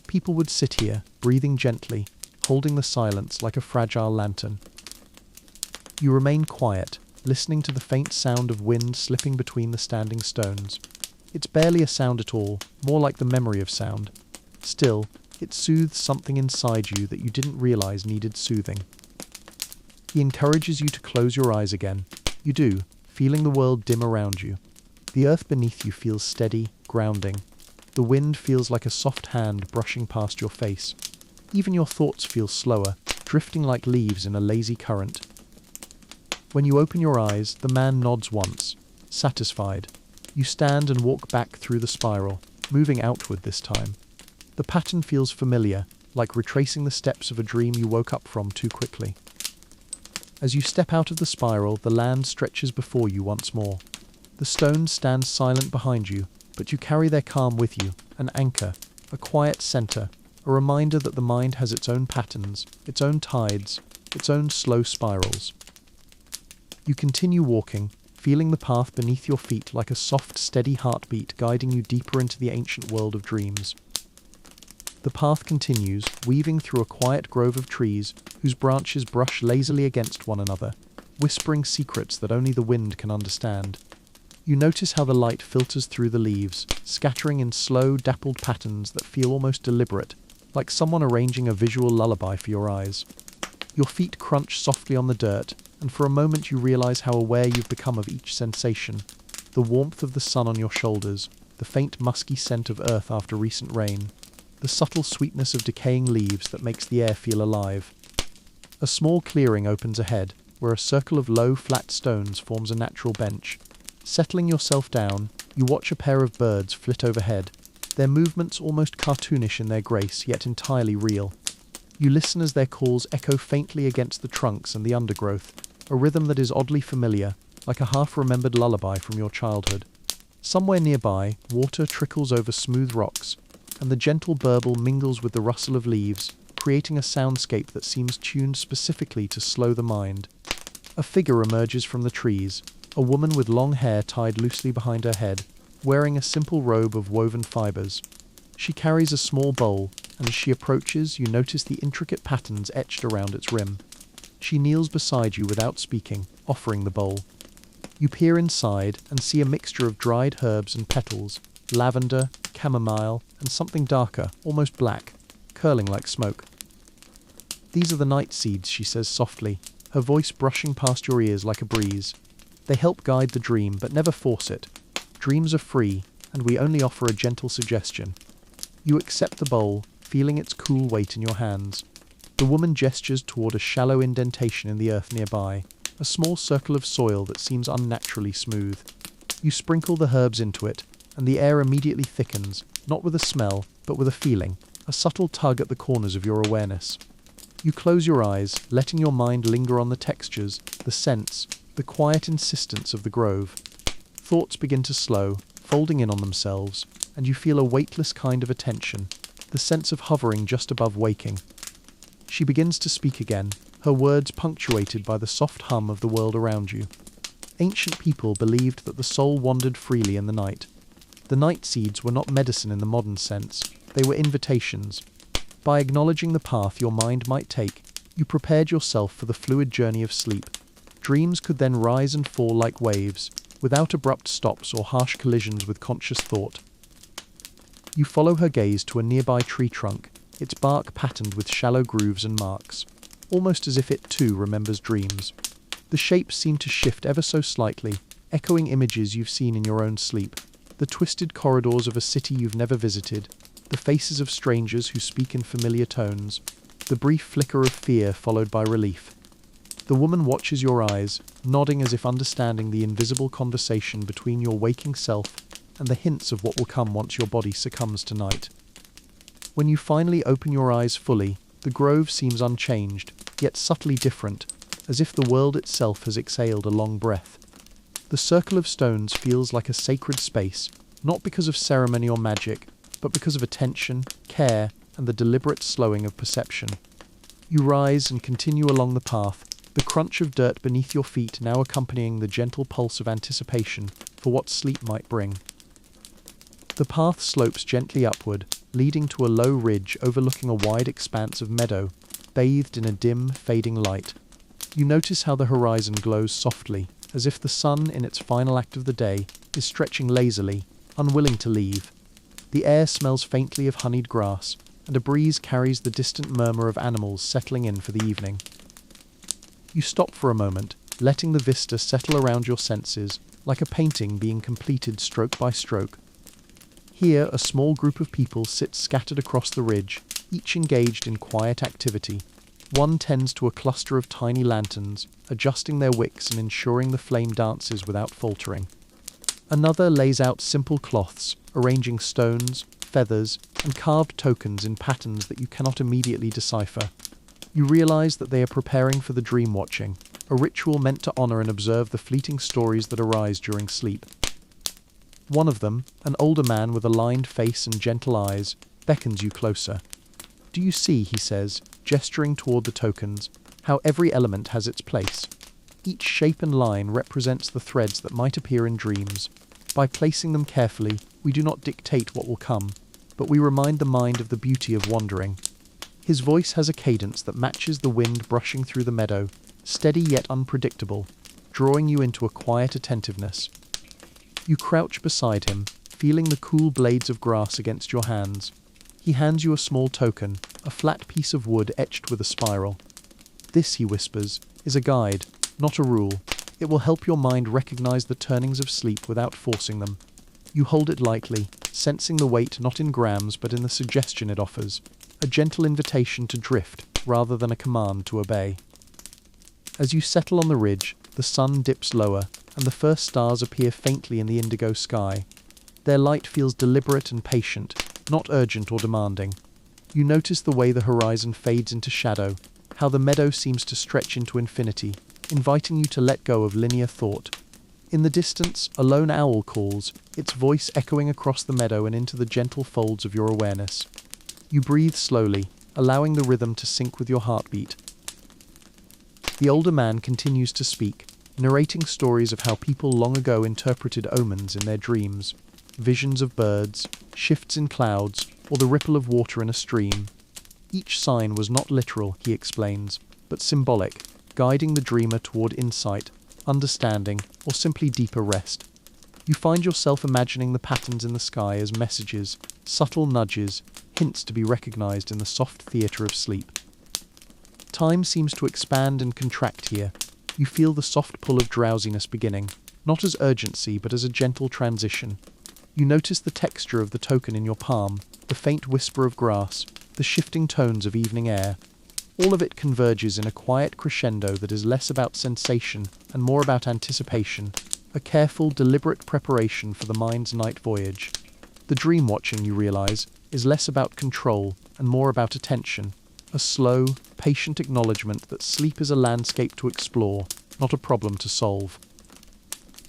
People would sit here, breathing gently, holding the silence like a fragile lantern. You remain quiet, listening to the faint sound of wind slipping between the standing stones. It's barely a sound at all, more like the memory of sound. Still, it soothes something inside you that you didn't realize needed soothing. He encourages you to close your eyes again. You do, feeling the world dim around you. The earth beneath you feels steady, grounding. The wind feels like a soft hand brushing past your face. Even your thoughts feel slower, drifting like leaves in a lazy current. When you open your eyes, the man nods once, satisfied. You stand and walk back through the spiral, moving outward this time. The pattern feels familiar, like retracing the steps of a dream you woke up from too quickly. As you step out of the spiral, the land stretches before you once more. The stones stand silent behind you, but you carry their calm with you, an anchor, a quiet center, a reminder that the mind has its own patterns, its own tides, its own slow spirals. You continue walking, feeling the path beneath your feet like a soft, steady heartbeat guiding you deeper into the ancient world of dreams. The path continues, weaving through a quiet grove of trees whose branches brush lazily against one another, whispering secrets that only the wind can understand. You notice how the light filters through the leaves, scattering in slow, dappled patterns that feel almost deliberate, like someone arranging a visual lullaby for your eyes. Your feet crunch softly on the dirt, and for a moment you realize how aware you've become of each sensation. The warmth of the sun on your shoulders, the faint musky scent of earth after recent rain, the subtle sweetness of decaying leaves that makes the air feel alive. A small clearing opens ahead, where a circle of low, flat stones forms a natural bench. Settling yourself down, you watch a pair of birds flit overhead, their movements almost cartoonish in their grace, yet entirely real. You listen as their calls echo faintly against the trunks and the undergrowth, a rhythm that is oddly familiar, like a half-remembered lullaby from your childhood. Somewhere nearby, water trickles over smooth rocks, and the gentle burble mingles with the rustle of leaves, creating a soundscape that seems tuned specifically to slow the mind. A figure emerges from the trees, a woman with long hair tied loosely behind her head, wearing a simple robe of woven fibers. She carries a small bowl, and as she approaches, you notice the intricate patterns etched around its rim. She kneels beside you without speaking, offering the bowl. You peer inside and see a mixture of dried herbs and petals, lavender, chamomile, and something darker, almost black, curling like smoke. "These are the night seeds," she says softly, her voice brushing past your ears like a breeze. "They help guide the dream, but never force it. Dreams are free, and we only offer a gentle suggestion." You accept the bowl, feeling its cool weight in your hands. The woman gestures toward a shallow indentation in the earth nearby, a small circle of soil that seems unnaturally smooth. You sprinkle the herbs into it, and the air immediately thickens, not with a smell, but with a feeling, a subtle tug at the corners of your awareness. You close your eyes, letting your mind linger on the textures, the scents, the quiet insistence of the grove. Thoughts begin to slow, folding in on themselves, and you feel a weightless kind of attention, the sense of hovering just above waking. She begins to speak again, her words punctuated by the soft hum of the world around you. Ancient people believed that the soul wandered freely in the night. The night seeds were not medicine in the modern sense, they were invitations. By acknowledging the path your mind might take, you prepared yourself for the fluid journey of sleep. Dreams could then rise and fall like waves, without abrupt stops or harsh collisions with conscious thought. You follow her gaze to a nearby tree trunk, its bark patterned with shallow grooves and marks, almost as if it too remembers dreams. The shapes seem to shift ever so slightly, echoing images you've seen in your own sleep. The twisted corridors of a city you've never visited, the faces of strangers who speak in familiar tones, the brief flicker of fear followed by relief. The woman watches your eyes, nodding as if understanding the invisible conversation between your waking self and the hints of what will come once your body succumbs to night. When you finally open your eyes fully, the grove seems unchanged, yet subtly different, as if the world itself has exhaled a long breath. The circle of stones feels like a sacred space, not because of ceremony or magic, but because of attention, care, and the deliberate slowing of perception. You rise and continue along the path, the crunch of dirt beneath your feet now accompanying the gentle pulse of anticipation for what sleep might bring. The path slopes gently upward, leading to a low ridge overlooking a wide expanse of meadow, bathed in a dim, fading light. You notice how the horizon glows softly, as if the sun, in its final act of the day, is stretching lazily, unwilling to leave. The air smells faintly of honeyed grass, and a breeze carries the distant murmur of animals settling in for the evening. You stop for a moment, letting the vista settle around your senses, like a painting being completed stroke by stroke. Here, a small group of people sits scattered across the ridge, each engaged in quiet activity. One tends to a cluster of tiny lanterns, adjusting their wicks and ensuring the flame dances without faltering. Another lays out simple cloths, arranging stones, feathers, and carved tokens in patterns that you cannot immediately decipher. You realize that they are preparing for the dream watching, a ritual meant to honor and observe the fleeting stories that arise during sleep. One of them, an older man with a lined face and gentle eyes, beckons you closer. "Do you see," he says, gesturing toward the tokens, "how every element has its place? Each shape and line represents the threads that might appear in dreams. By placing them carefully, we do not dictate what will come, but we remind the mind of the beauty of wandering." His voice has a cadence that matches the wind brushing through the meadow, steady yet unpredictable, drawing you into a quiet attentiveness. You crouch beside him, feeling the cool blades of grass against your hands. He hands you a small token, a flat piece of wood etched with a spiral. "This," he whispers, "is a guide, not a rule. It will help your mind recognize the turnings of sleep without forcing them." You hold it lightly, sensing the weight not in grams but in the suggestion it offers, a gentle invitation to drift rather than a command to obey. As you settle on the ridge, the sun dips lower, and the first stars appear faintly in the indigo sky. Their light feels deliberate and patient, not urgent or demanding. You notice the way the horizon fades into shadow, how the meadow seems to stretch into infinity, inviting you to let go of linear thought. In the distance, a lone owl calls, its voice echoing across the meadow and into the gentle folds of your awareness. You breathe slowly, allowing the rhythm to sync with your heartbeat. The older man continues to speak, narrating stories of how people long ago interpreted omens in their dreams, visions of birds, shifts in clouds, or the ripple of water in a stream. Each sign was not literal, he explains, but symbolic, guiding the dreamer toward insight, understanding, or simply deeper rest. You find yourself imagining the patterns in the sky as messages, subtle nudges, hints to be recognized in the soft theater of sleep. Time seems to expand and contract here. You feel the soft pull of drowsiness beginning, not as urgency but as a gentle transition. You notice the texture of the token in your palm, the faint whisper of grass, the shifting tones of evening air. All of it converges in a quiet crescendo that is less about sensation and more about anticipation, a careful, deliberate preparation for the mind's night voyage. The dream watching, you realize, is less about control and more about attention, a slow, patient acknowledgement that sleep is a landscape to explore, not a problem to solve.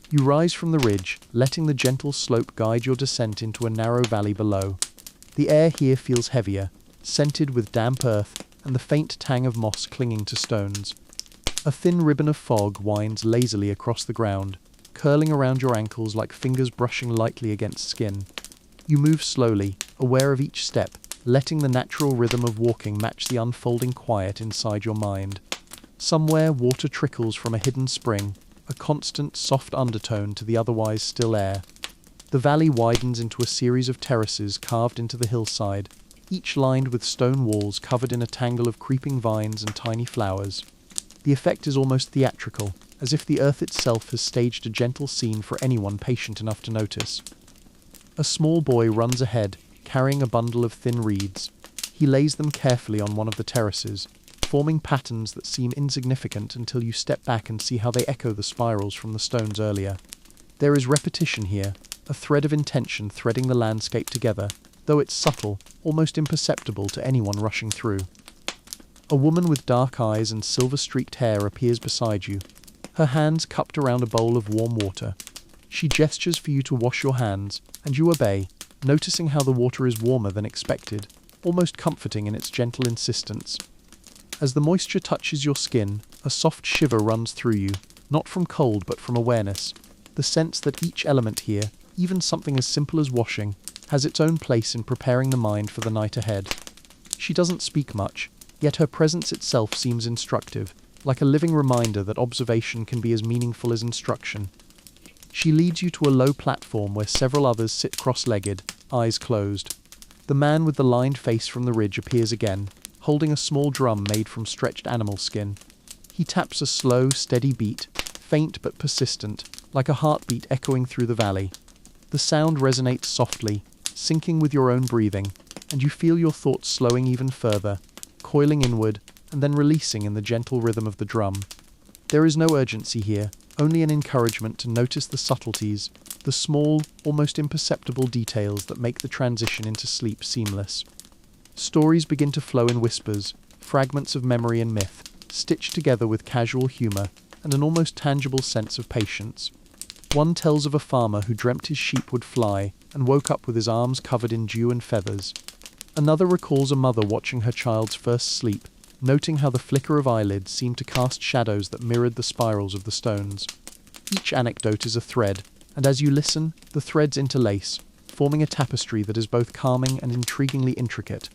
You rise from the ridge, letting the gentle slope guide your descent into a narrow valley below. The air here feels heavier, scented with damp earth, and the faint tang of moss clinging to stones. A thin ribbon of fog winds lazily across the ground, curling around your ankles like fingers brushing lightly against skin. You move slowly, aware of each step, letting the natural rhythm of walking match the unfolding quiet inside your mind. Somewhere water trickles from a hidden spring, a constant, soft undertone to the otherwise still air. The valley widens into a series of terraces carved into the hillside, each lined with stone walls covered in a tangle of creeping vines and tiny flowers. The effect is almost theatrical, as if the earth itself has staged a gentle scene for anyone patient enough to notice. A small boy runs ahead, carrying a bundle of thin reeds. He lays them carefully on one of the terraces, forming patterns that seem insignificant until you step back and see how they echo the spirals from the stones earlier. There is repetition here, a thread of intention threading the landscape together, though it's subtle, almost imperceptible to anyone rushing through. A woman with dark eyes and silver-streaked hair appears beside you, her hands cupped around a bowl of warm water. She gestures for you to wash your hands, and you obey, noticing how the water is warmer than expected, almost comforting in its gentle insistence. As the moisture touches your skin, a soft shiver runs through you, not from cold but from awareness, the sense that each element here, even something as simple as washing, has its own place in preparing the mind for the night ahead. She doesn't speak much, yet her presence itself seems instructive, like a living reminder that observation can be as meaningful as instruction. She leads you to a low platform where several others sit cross-legged, eyes closed. The man with the lined face from the ridge appears again, holding a small drum made from stretched animal skin. He taps a slow, steady beat, faint but persistent, like a heartbeat echoing through the valley. The sound resonates softly, syncing with your own breathing, and you feel your thoughts slowing even further, coiling inward, and then releasing in the gentle rhythm of the drum. There is no urgency here, only an encouragement to notice the subtleties, the small, almost imperceptible details that make the transition into sleep seamless. Stories begin to flow in whispers, fragments of memory and myth, stitched together with casual humor and an almost tangible sense of patience. One tells of a farmer who dreamt his sheep would fly and woke up with his arms covered in dew and feathers. Another recalls a mother watching her child's first sleep, noting how the flicker of eyelids seemed to cast shadows that mirrored the spirals of the stones. Each anecdote is a thread, and as you listen, the threads interlace, forming a tapestry that is both calming and intriguingly intricate.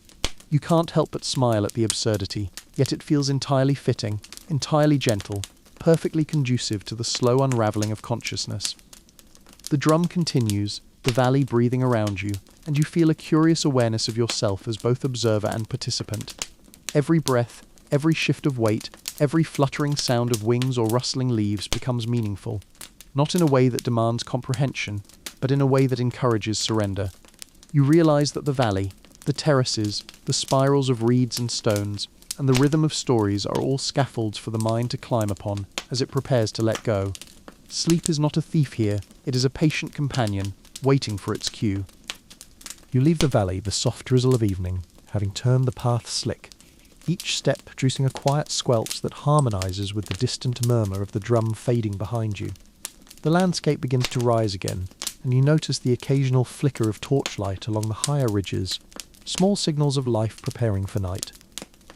You can't help but smile at the absurdity, yet it feels entirely fitting, entirely gentle, perfectly conducive to the slow unraveling of consciousness. The drum continues, the valley breathing around you, and you feel a curious awareness of yourself as both observer and participant. Every breath, every shift of weight, every fluttering sound of wings or rustling leaves becomes meaningful, not in a way that demands comprehension, but in a way that encourages surrender. You realize that the valley, the terraces, the spirals of reeds and stones, and the rhythm of stories are all scaffolds for the mind to climb upon as it prepares to let go. Sleep is not a thief here, it is a patient companion, waiting for its cue. You leave the valley the soft drizzle of evening, having turned the path slick, each step producing a quiet squelch that harmonizes with the distant murmur of the drum fading behind you. The landscape begins to rise again, and you notice the occasional flicker of torchlight along the higher ridges, small signals of life preparing for night.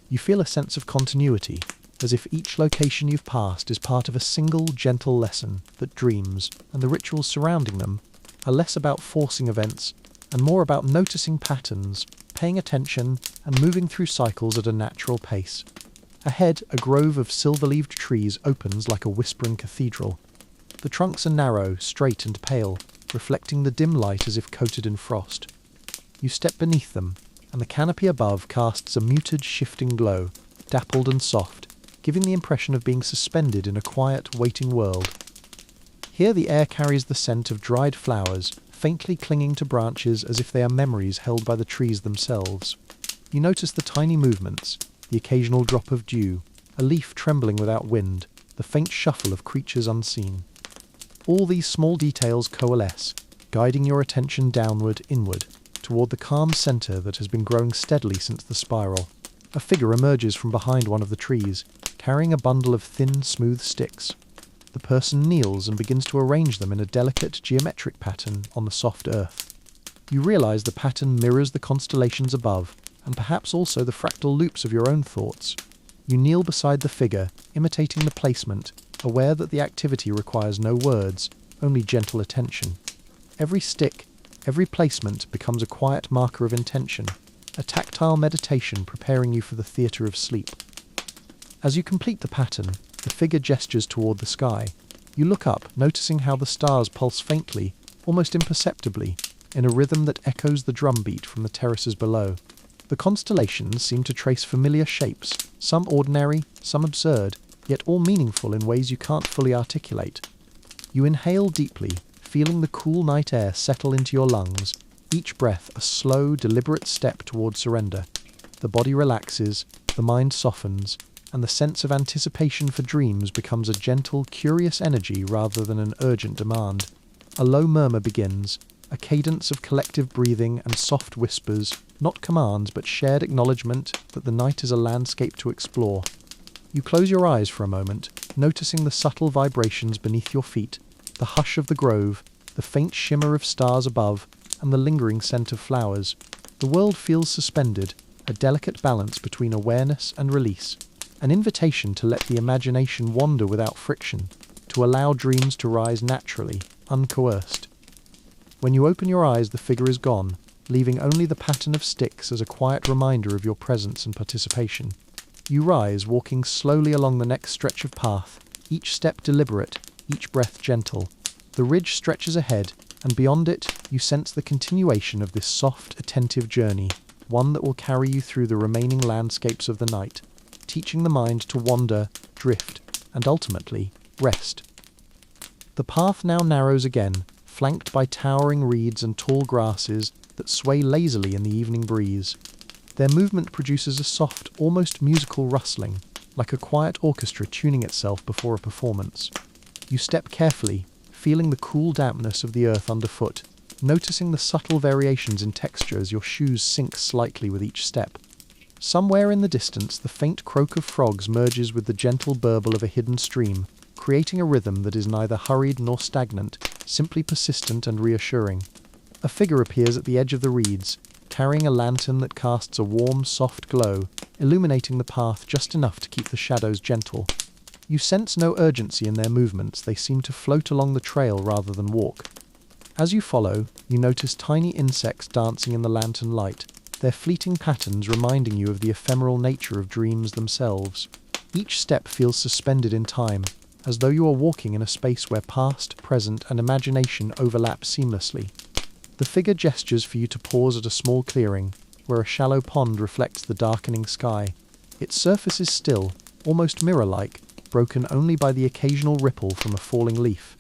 You feel a sense of continuity, as if each location you've passed is part of a single, gentle lesson that dreams, and the rituals surrounding them, are less about forcing events and more about noticing patterns, paying attention, and moving through cycles at a natural pace. Ahead, a grove of silver-leaved trees opens like a whispering cathedral. The trunks are narrow, straight and pale, reflecting the dim light as if coated in frost. You step beneath them, and the canopy above casts a muted, shifting glow, dappled and soft, giving the impression of being suspended in a quiet, waiting world. Here the air carries the scent of dried flowers, faintly clinging to branches as if they are memories held by the trees themselves. You notice the tiny movements, the occasional drop of dew, a leaf trembling without wind, the faint shuffle of creatures unseen. All these small details coalesce, guiding your attention downward, inward, toward the calm centre that has been growing steadily since the spiral. A figure emerges from behind one of the trees, carrying a bundle of thin, smooth sticks. The person kneels and begins to arrange them in a delicate, geometric pattern on the soft earth. You realize the pattern mirrors the constellations above, and perhaps also the fractal loops of your own thoughts. You kneel beside the figure, imitating the placement, aware that the activity requires no words, only gentle attention. Every stick, every placement becomes a quiet marker of intention, a tactile meditation preparing you for the theatre of sleep. As you complete the pattern, the figure gestures toward the sky. You look up, noticing how the stars pulse faintly, almost imperceptibly, in a rhythm that echoes the drumbeat from the terraces below. The constellations seem to trace familiar shapes, some ordinary, some absurd, yet all meaningful in ways you can't fully articulate. You inhale deeply, feeling the cool night air settle into your lungs, each breath a slow, deliberate step toward surrender. The body relaxes, the mind softens, and the sense of anticipation for dreams becomes a gentle, curious energy rather than an urgent demand. A low murmur begins, a cadence of collective breathing and soft whispers, not commands but shared acknowledgement that the night is a landscape to explore. You close your eyes for a moment, noticing the subtle vibrations beneath your feet, the hush of the grove, the faint shimmer of stars above, and the lingering scent of flowers. The world feels suspended, a delicate balance between awareness and release, an invitation to let the imagination wander without friction, to allow dreams to rise naturally, uncoerced. When you open your eyes, the figure is gone, leaving only the pattern of sticks as a quiet reminder of your presence and participation. You rise, walking slowly along the next stretch of path, each step deliberate, each breath gentle. The ridge stretches ahead, and beyond it, you sense the continuation of this soft, attentive journey, one that will carry you through the remaining landscapes of the night, teaching the mind to wander, drift, and ultimately, rest. The path now narrows again, flanked by towering reeds and tall grasses that sway lazily in the evening breeze. Their movement produces a soft, almost musical rustling, like a quiet orchestra tuning itself before a performance. You step carefully, feeling the cool dampness of the earth underfoot, noticing the subtle variations in texture as your shoes sink slightly with each step. Somewhere in the distance, the faint croak of frogs merges with the gentle burble of a hidden stream, creating a rhythm that is neither hurried nor stagnant, simply persistent and reassuring. A figure appears at the edge of the reeds, carrying a lantern that casts a warm, soft glow, illuminating the path just enough to keep the shadows gentle. You sense no urgency in their movements, they seem to float along the trail rather than walk. As you follow, you notice tiny insects dancing in the lantern light, their fleeting patterns reminding you of the ephemeral nature of dreams themselves. Each step feels suspended in time, as though you are walking in a space where past, present, and imagination overlap seamlessly. The figure gestures for you to pause at a small clearing, where a shallow pond reflects the darkening sky. Its surface is still, almost mirror-like, broken only by the occasional ripple from a falling leaf.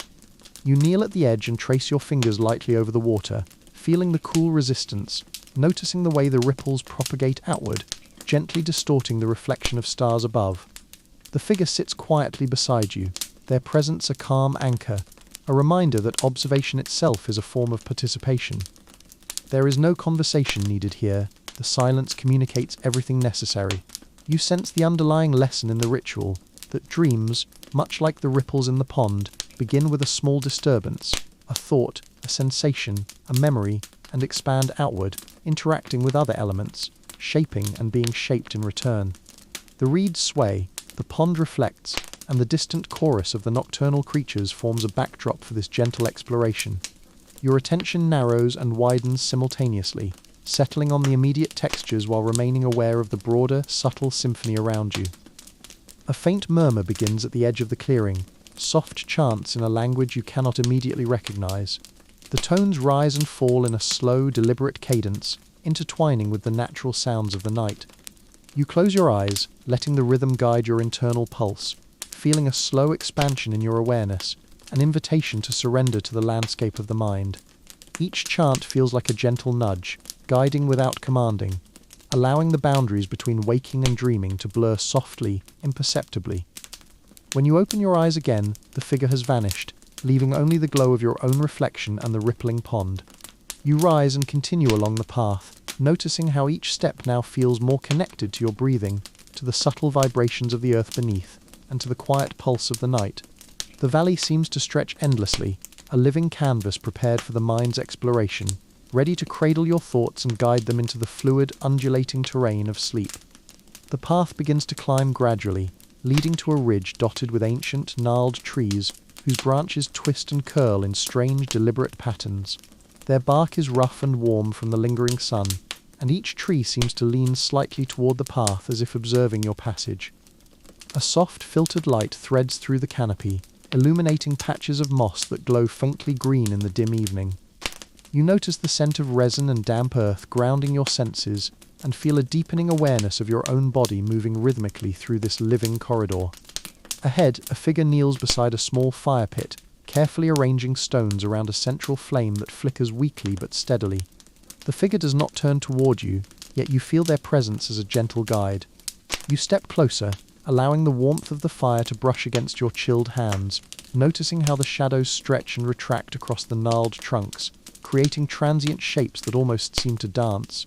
You kneel at the edge and trace your fingers lightly over the water, feeling the cool resistance, noticing the way the ripples propagate outward, gently distorting the reflection of stars above. The figure sits quietly beside you, their presence a calm anchor, a reminder that observation itself is a form of participation. There is no conversation needed here, the silence communicates everything necessary. You sense the underlying lesson in the ritual, that dreams, much like the ripples in the pond, begin with a small disturbance, a thought, a sensation, a memory, and expand outward, interacting with other elements, shaping and being shaped in return. The reeds sway, the pond reflects, and the distant chorus of the nocturnal creatures forms a backdrop for this gentle exploration. Your attention narrows and widens simultaneously, settling on the immediate textures while remaining aware of the broader, subtle symphony around you. A faint murmur begins at the edge of the clearing, soft chants in a language you cannot immediately recognize. The tones rise and fall in a slow, deliberate cadence, intertwining with the natural sounds of the night. You close your eyes, letting the rhythm guide your internal pulse, feeling a slow expansion in your awareness, an invitation to surrender to the landscape of the mind. Each chant feels like a gentle nudge, guiding without commanding, allowing the boundaries between waking and dreaming to blur softly, imperceptibly. When you open your eyes again, the figure has vanished, leaving only the glow of your own reflection and the rippling pond. You rise and continue along the path, noticing how each step now feels more connected to your breathing, to the subtle vibrations of the earth beneath, and to the quiet pulse of the night. The valley seems to stretch endlessly, a living canvas prepared for the mind's exploration. ready to cradle your thoughts and guide them into the fluid, undulating terrain of sleep. The path begins to climb gradually, leading to a ridge dotted with ancient, gnarled trees whose branches twist and curl in strange, deliberate patterns. Their bark is rough and warm from the lingering sun, and each tree seems to lean slightly toward the path as if observing your passage. A soft, filtered light threads through the canopy, illuminating patches of moss that glow faintly green in the dim evening. You notice the scent of resin and damp earth grounding your senses, and feel a deepening awareness of your own body moving rhythmically through this living corridor. Ahead, a figure kneels beside a small fire pit, carefully arranging stones around a central flame that flickers weakly but steadily. The figure does not turn toward you, yet you feel their presence as a gentle guide. You step closer, allowing the warmth of the fire to brush against your chilled hands, noticing how the shadows stretch and retract across the gnarled trunks, creating transient shapes that almost seem to dance.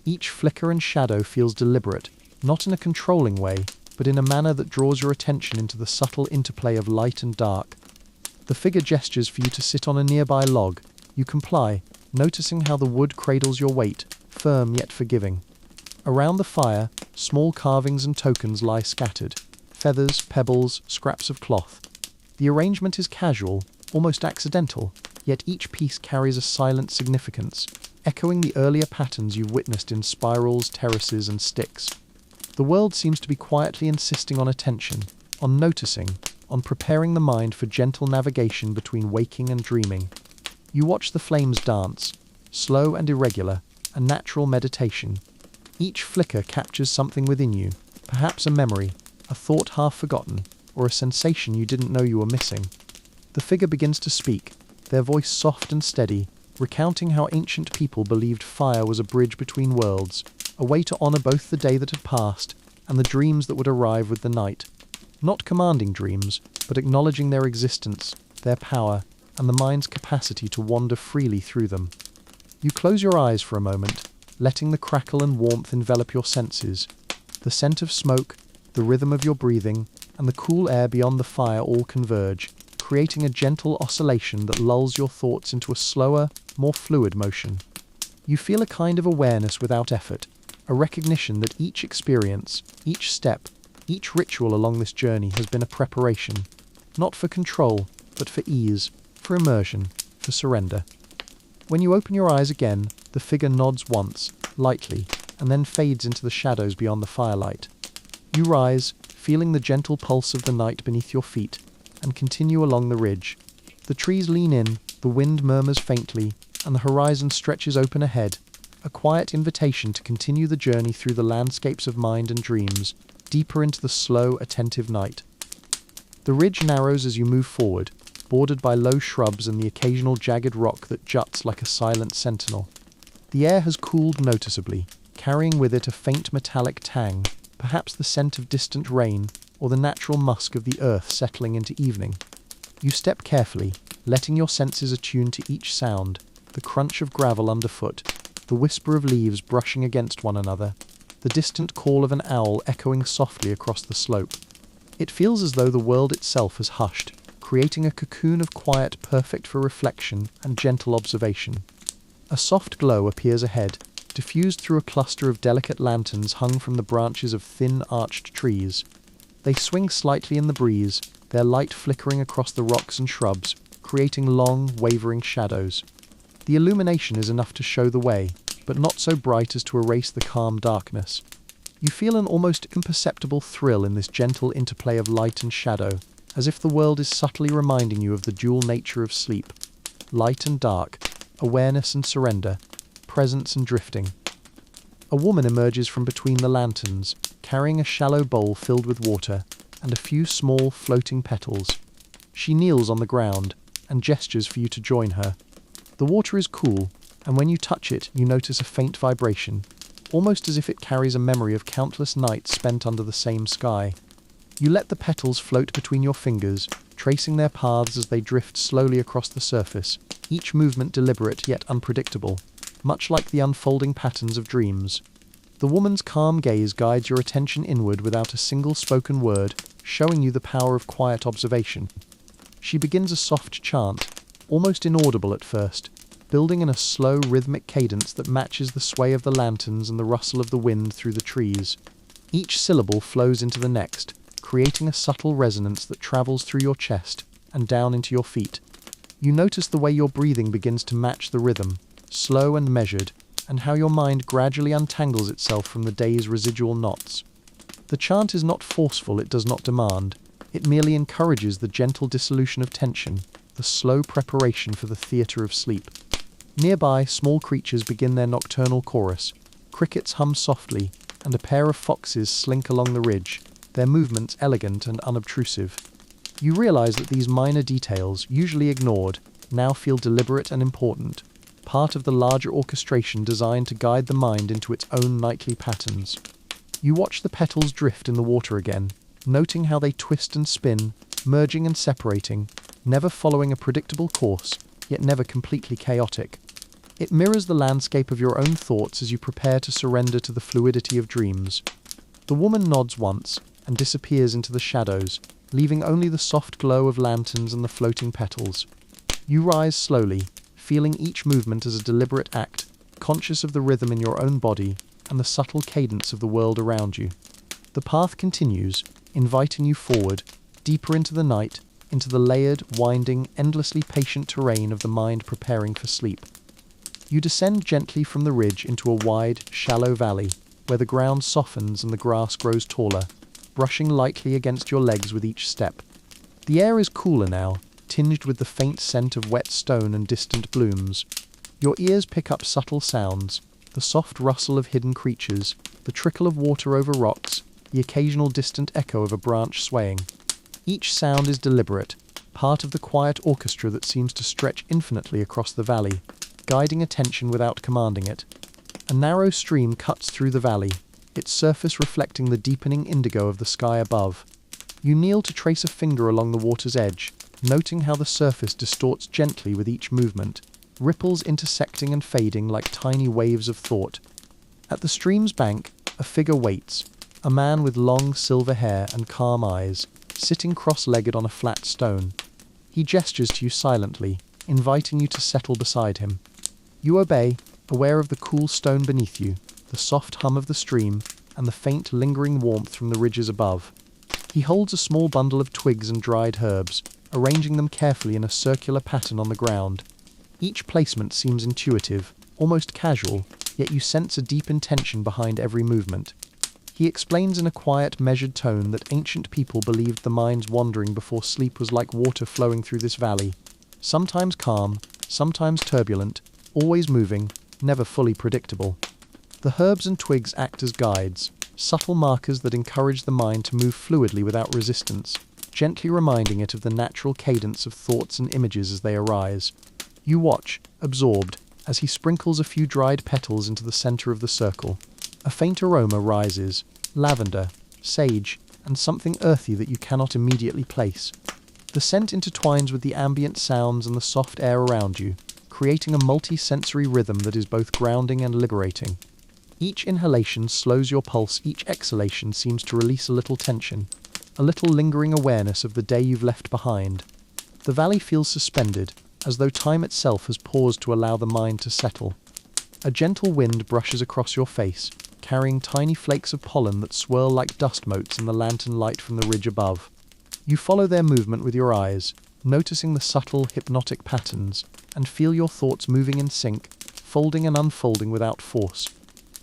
Each flicker and shadow feels deliberate, not in a controlling way, but in a manner that draws your attention into the subtle interplay of light and dark. The figure gestures for you to sit on a nearby log. You comply, noticing how the wood cradles your weight, firm yet forgiving. Around the fire, small carvings and tokens lie scattered: feathers, pebbles, scraps of cloth. The arrangement is casual, almost accidental, yet each piece carries a silent significance, echoing the earlier patterns you've witnessed in spirals, terraces, and sticks. The world seems to be quietly insisting on attention, on noticing, on preparing the mind for gentle navigation between waking and dreaming. You watch the flames dance, slow and irregular, a natural meditation. Each flicker captures something within you, perhaps a memory, a thought half forgotten, or a sensation you didn't know you were missing. The figure begins to speak, their voice soft and steady, recounting how ancient people believed fire was a bridge between worlds, a way to honor both the day that had passed and the dreams that would arrive with the night. Not commanding dreams, but acknowledging their existence, their power, and the mind's capacity to wander freely through them. You close your eyes for a moment, letting the crackle and warmth envelop your senses. The scent of smoke, the rhythm of your breathing, and the cool air beyond the fire all converge, creating a gentle oscillation that lulls your thoughts into a slower, more fluid motion. You feel a kind of awareness without effort, a recognition that each experience, each step, each ritual along this journey has been a preparation, not for control, but for ease, for immersion, for surrender. When you open your eyes again, the figure nods once, lightly, and then fades into the shadows beyond the firelight. You rise, feeling the gentle pulse of the night beneath your feet, and continue along the ridge. The trees lean in, the wind murmurs faintly, and the horizon stretches open ahead, a quiet invitation to continue the journey through the landscapes of mind and dreams, deeper into the slow, attentive night. The ridge narrows as you move forward, bordered by low shrubs and the occasional jagged rock that juts like a silent sentinel. The air has cooled noticeably, carrying with it a faint metallic tang, perhaps the scent of distant rain, or the natural musk of the earth settling into evening. You step carefully, letting your senses attune to each sound, the crunch of gravel underfoot, the whisper of leaves brushing against one another, the distant call of an owl echoing softly across the slope. It feels as though the world itself has hushed, creating a cocoon of quiet perfect for reflection and gentle observation. A soft glow appears ahead, diffused through a cluster of delicate lanterns hung from the branches of thin, arched trees. They swing slightly in the breeze, their light flickering across the rocks and shrubs, creating long, wavering shadows. The illumination is enough to show the way, but not so bright as to erase the calm darkness. You feel an almost imperceptible thrill in this gentle interplay of light and shadow, as if the world is subtly reminding you of the dual nature of sleep. Light and dark, awareness and surrender, presence and drifting. A woman emerges from between the lanterns, carrying a shallow bowl filled with water and a few small, floating petals. She kneels on the ground and gestures for you to join her. The water is cool, and when you touch it, you notice a faint vibration, almost as if it carries a memory of countless nights spent under the same sky. You let the petals float between your fingers, tracing their paths as they drift slowly across the surface, each movement deliberate yet unpredictable, much like the unfolding patterns of dreams. The woman's calm gaze guides your attention inward without a single spoken word, showing you the power of quiet observation. She begins a soft chant, almost inaudible at first, building in a slow, rhythmic cadence that matches the sway of the lanterns and the rustle of the wind through the trees. Each syllable flows into the next, creating a subtle resonance that travels through your chest and down into your feet. You notice the way your breathing begins to match the rhythm, slow and measured, and how your mind gradually untangles itself from the day's residual knots. The chant is not forceful, it does not demand. It merely encourages the gentle dissolution of tension, the slow preparation for the theatre of sleep. Nearby, small creatures begin their nocturnal chorus. Crickets hum softly, and a pair of foxes slink along the ridge, their movements elegant and unobtrusive. You realize that these minor details, usually ignored, now feel deliberate and important, part of the larger orchestration designed to guide the mind into its own nightly patterns. You watch the petals drift in the water again, noting how they twist and spin, merging and separating, never following a predictable course, yet never completely chaotic. It mirrors the landscape of your own thoughts as you prepare to surrender to the fluidity of dreams. The woman nods once and disappears into the shadows, leaving only the soft glow of lanterns and the floating petals. You rise slowly, feeling each movement as a deliberate act, conscious of the rhythm in your own body and the subtle cadence of the world around you. The path continues, inviting you forward, deeper into the night, into the layered, winding, endlessly patient terrain of the mind preparing for sleep. You descend gently from the ridge into a wide, shallow valley, where the ground softens and the grass grows taller, brushing lightly against your legs with each step. The air is cooler now, tinged with the faint scent of wet stone and distant blooms. Your ears pick up subtle sounds, the soft rustle of hidden creatures, the trickle of water over rocks, the occasional distant echo of a branch swaying. Each sound is deliberate, part of the quiet orchestra that seems to stretch infinitely across the valley, guiding attention without commanding it. A narrow stream cuts through the valley, its surface reflecting the deepening indigo of the sky above. You kneel to trace a finger along the water's edge, noting how the surface distorts gently with each movement, ripples intersecting and fading like tiny waves of thought. At the stream's bank, a figure waits, a man with long silver hair and calm eyes, sitting cross-legged on a flat stone. He gestures to you silently, inviting you to settle beside him. You obey, aware of the cool stone beneath you, the soft hum of the stream, and the faint lingering warmth from the ridges above. He holds a small bundle of twigs and dried herbs, arranging them carefully in a circular pattern on the ground. Each placement seems intuitive, almost casual, yet you sense a deep intention behind every movement. He explains in a quiet, measured tone that ancient people believed the mind's wandering before sleep was like water flowing through this valley, sometimes calm, sometimes turbulent, always moving, never fully predictable. The herbs and twigs act as guides, subtle markers that encourage the mind to move fluidly without resistance, gently reminding it of the natural cadence of thoughts and images as they arise. You watch, absorbed, as he sprinkles a few dried petals into the center of the circle. A faint aroma rises, lavender, sage, and something earthy that you cannot immediately place. The scent intertwines with the ambient sounds and the soft air around you, creating a multi-sensory rhythm that is both grounding and liberating. Each inhalation slows your pulse, each exhalation seems to release a little tension, a little lingering awareness of the day you've left behind. The valley feels suspended, as though time itself has paused to allow the mind to settle. A gentle wind brushes across your face, carrying tiny flakes of pollen that swirl like dust motes in the lantern light from the ridge above. You follow their movement with your eyes, noticing the subtle, hypnotic patterns, and feel your thoughts moving in sync, folding and unfolding without force.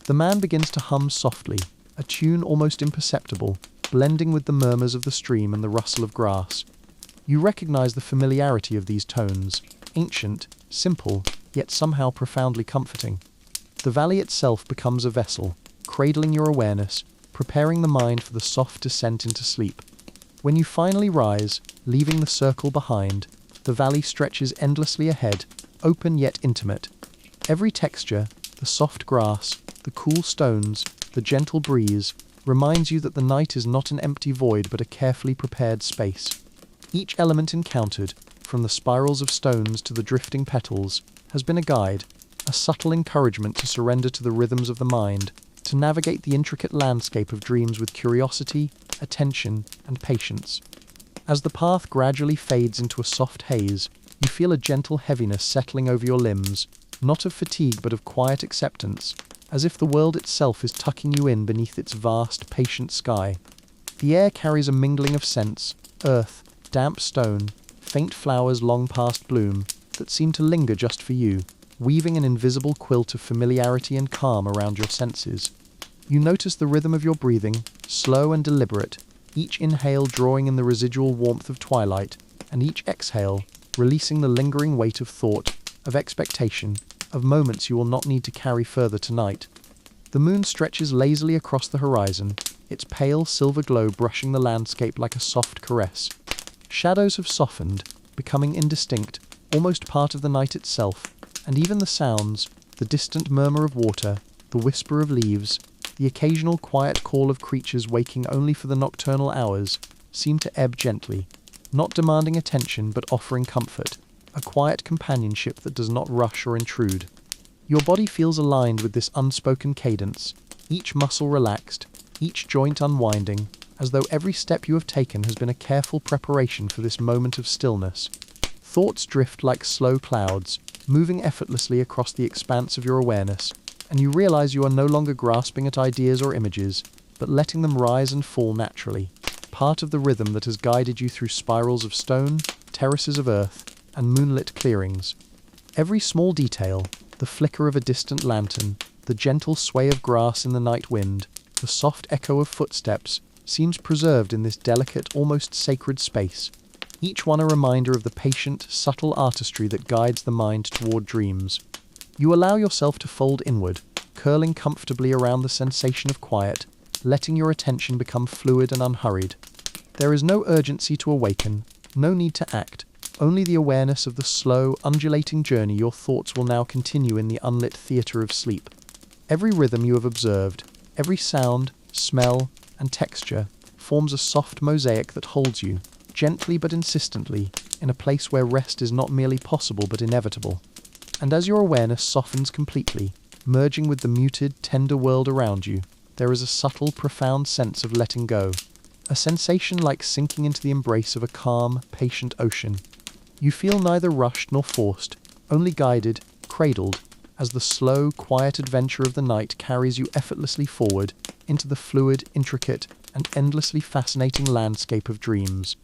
The man begins to hum softly, a tune almost imperceptible, blending with the murmurs of the stream and the rustle of grass. You recognize the familiarity of these tones, ancient, simple, yet somehow profoundly comforting. The valley itself becomes a vessel, cradling your awareness, preparing the mind for the soft descent into sleep. When you finally rise, leaving the circle behind, the valley stretches endlessly ahead, open yet intimate. Every texture, the soft grass, the cool stones, the gentle breeze, reminds you that the night is not an empty void but a carefully prepared space. Each element encountered, from the spirals of stones to the drifting petals, has been a guide, a subtle encouragement to surrender to the rhythms of the mind, to navigate the intricate landscape of dreams with curiosity, attention, and patience. As the path gradually fades into a soft haze, You feel a gentle heaviness settling over your limbs, not of fatigue but of quiet acceptance, as if the world itself is tucking you in beneath its vast, patient sky. The air carries a mingling of scents, earth, damp stone, faint flowers long past bloom, that seem to linger just for you, weaving an invisible quilt of familiarity and calm around your senses. You notice the rhythm of your breathing, slow and deliberate, each inhale drawing in the residual warmth of twilight, and each exhale releasing the lingering weight of thought, of expectation, of moments you will not need to carry further tonight. The moon stretches lazily across the horizon, its pale silver glow brushing the landscape like a soft caress. Shadows have softened, becoming indistinct, almost part of the night itself, and even the sounds, the distant murmur of water, the whisper of leaves, the occasional quiet call of creatures waking only for the nocturnal hours, seem to ebb gently, not demanding attention but offering comfort, a quiet companionship that does not rush or intrude. Your body feels aligned with this unspoken cadence, each muscle relaxed, each joint unwinding, as though every step you have taken has been a careful preparation for this moment of stillness. Thoughts drift like slow clouds, moving effortlessly across the expanse of your awareness, and you realize you are no longer grasping at ideas or images, but letting them rise and fall naturally, part of the rhythm that has guided you through spirals of stone, terraces of earth, and moonlit clearings. Every small detail, the flicker of a distant lantern, the gentle sway of grass in the night wind, the soft echo of footsteps, seems preserved in this delicate, almost sacred space, each one a reminder of the patient, subtle artistry that guides the mind toward dreams. You allow yourself to fold inward, curling comfortably around the sensation of quiet, letting your attention become fluid and unhurried. There is no urgency to awaken, no need to act, only the awareness of the slow, undulating journey your thoughts will now continue in the unlit theatre of sleep. Every rhythm you have observed, every sound, smell, and texture forms a soft mosaic that holds you, gently but insistently, in a place where rest is not merely possible but inevitable. And as your awareness softens completely, merging with the muted, tender world around you, there is a subtle, profound sense of letting go, a sensation like sinking into the embrace of a calm, patient ocean. You feel neither rushed nor forced, only guided, cradled, as the slow, quiet adventure of the night carries you effortlessly forward into the fluid, intricate, and endlessly fascinating landscape of dreams.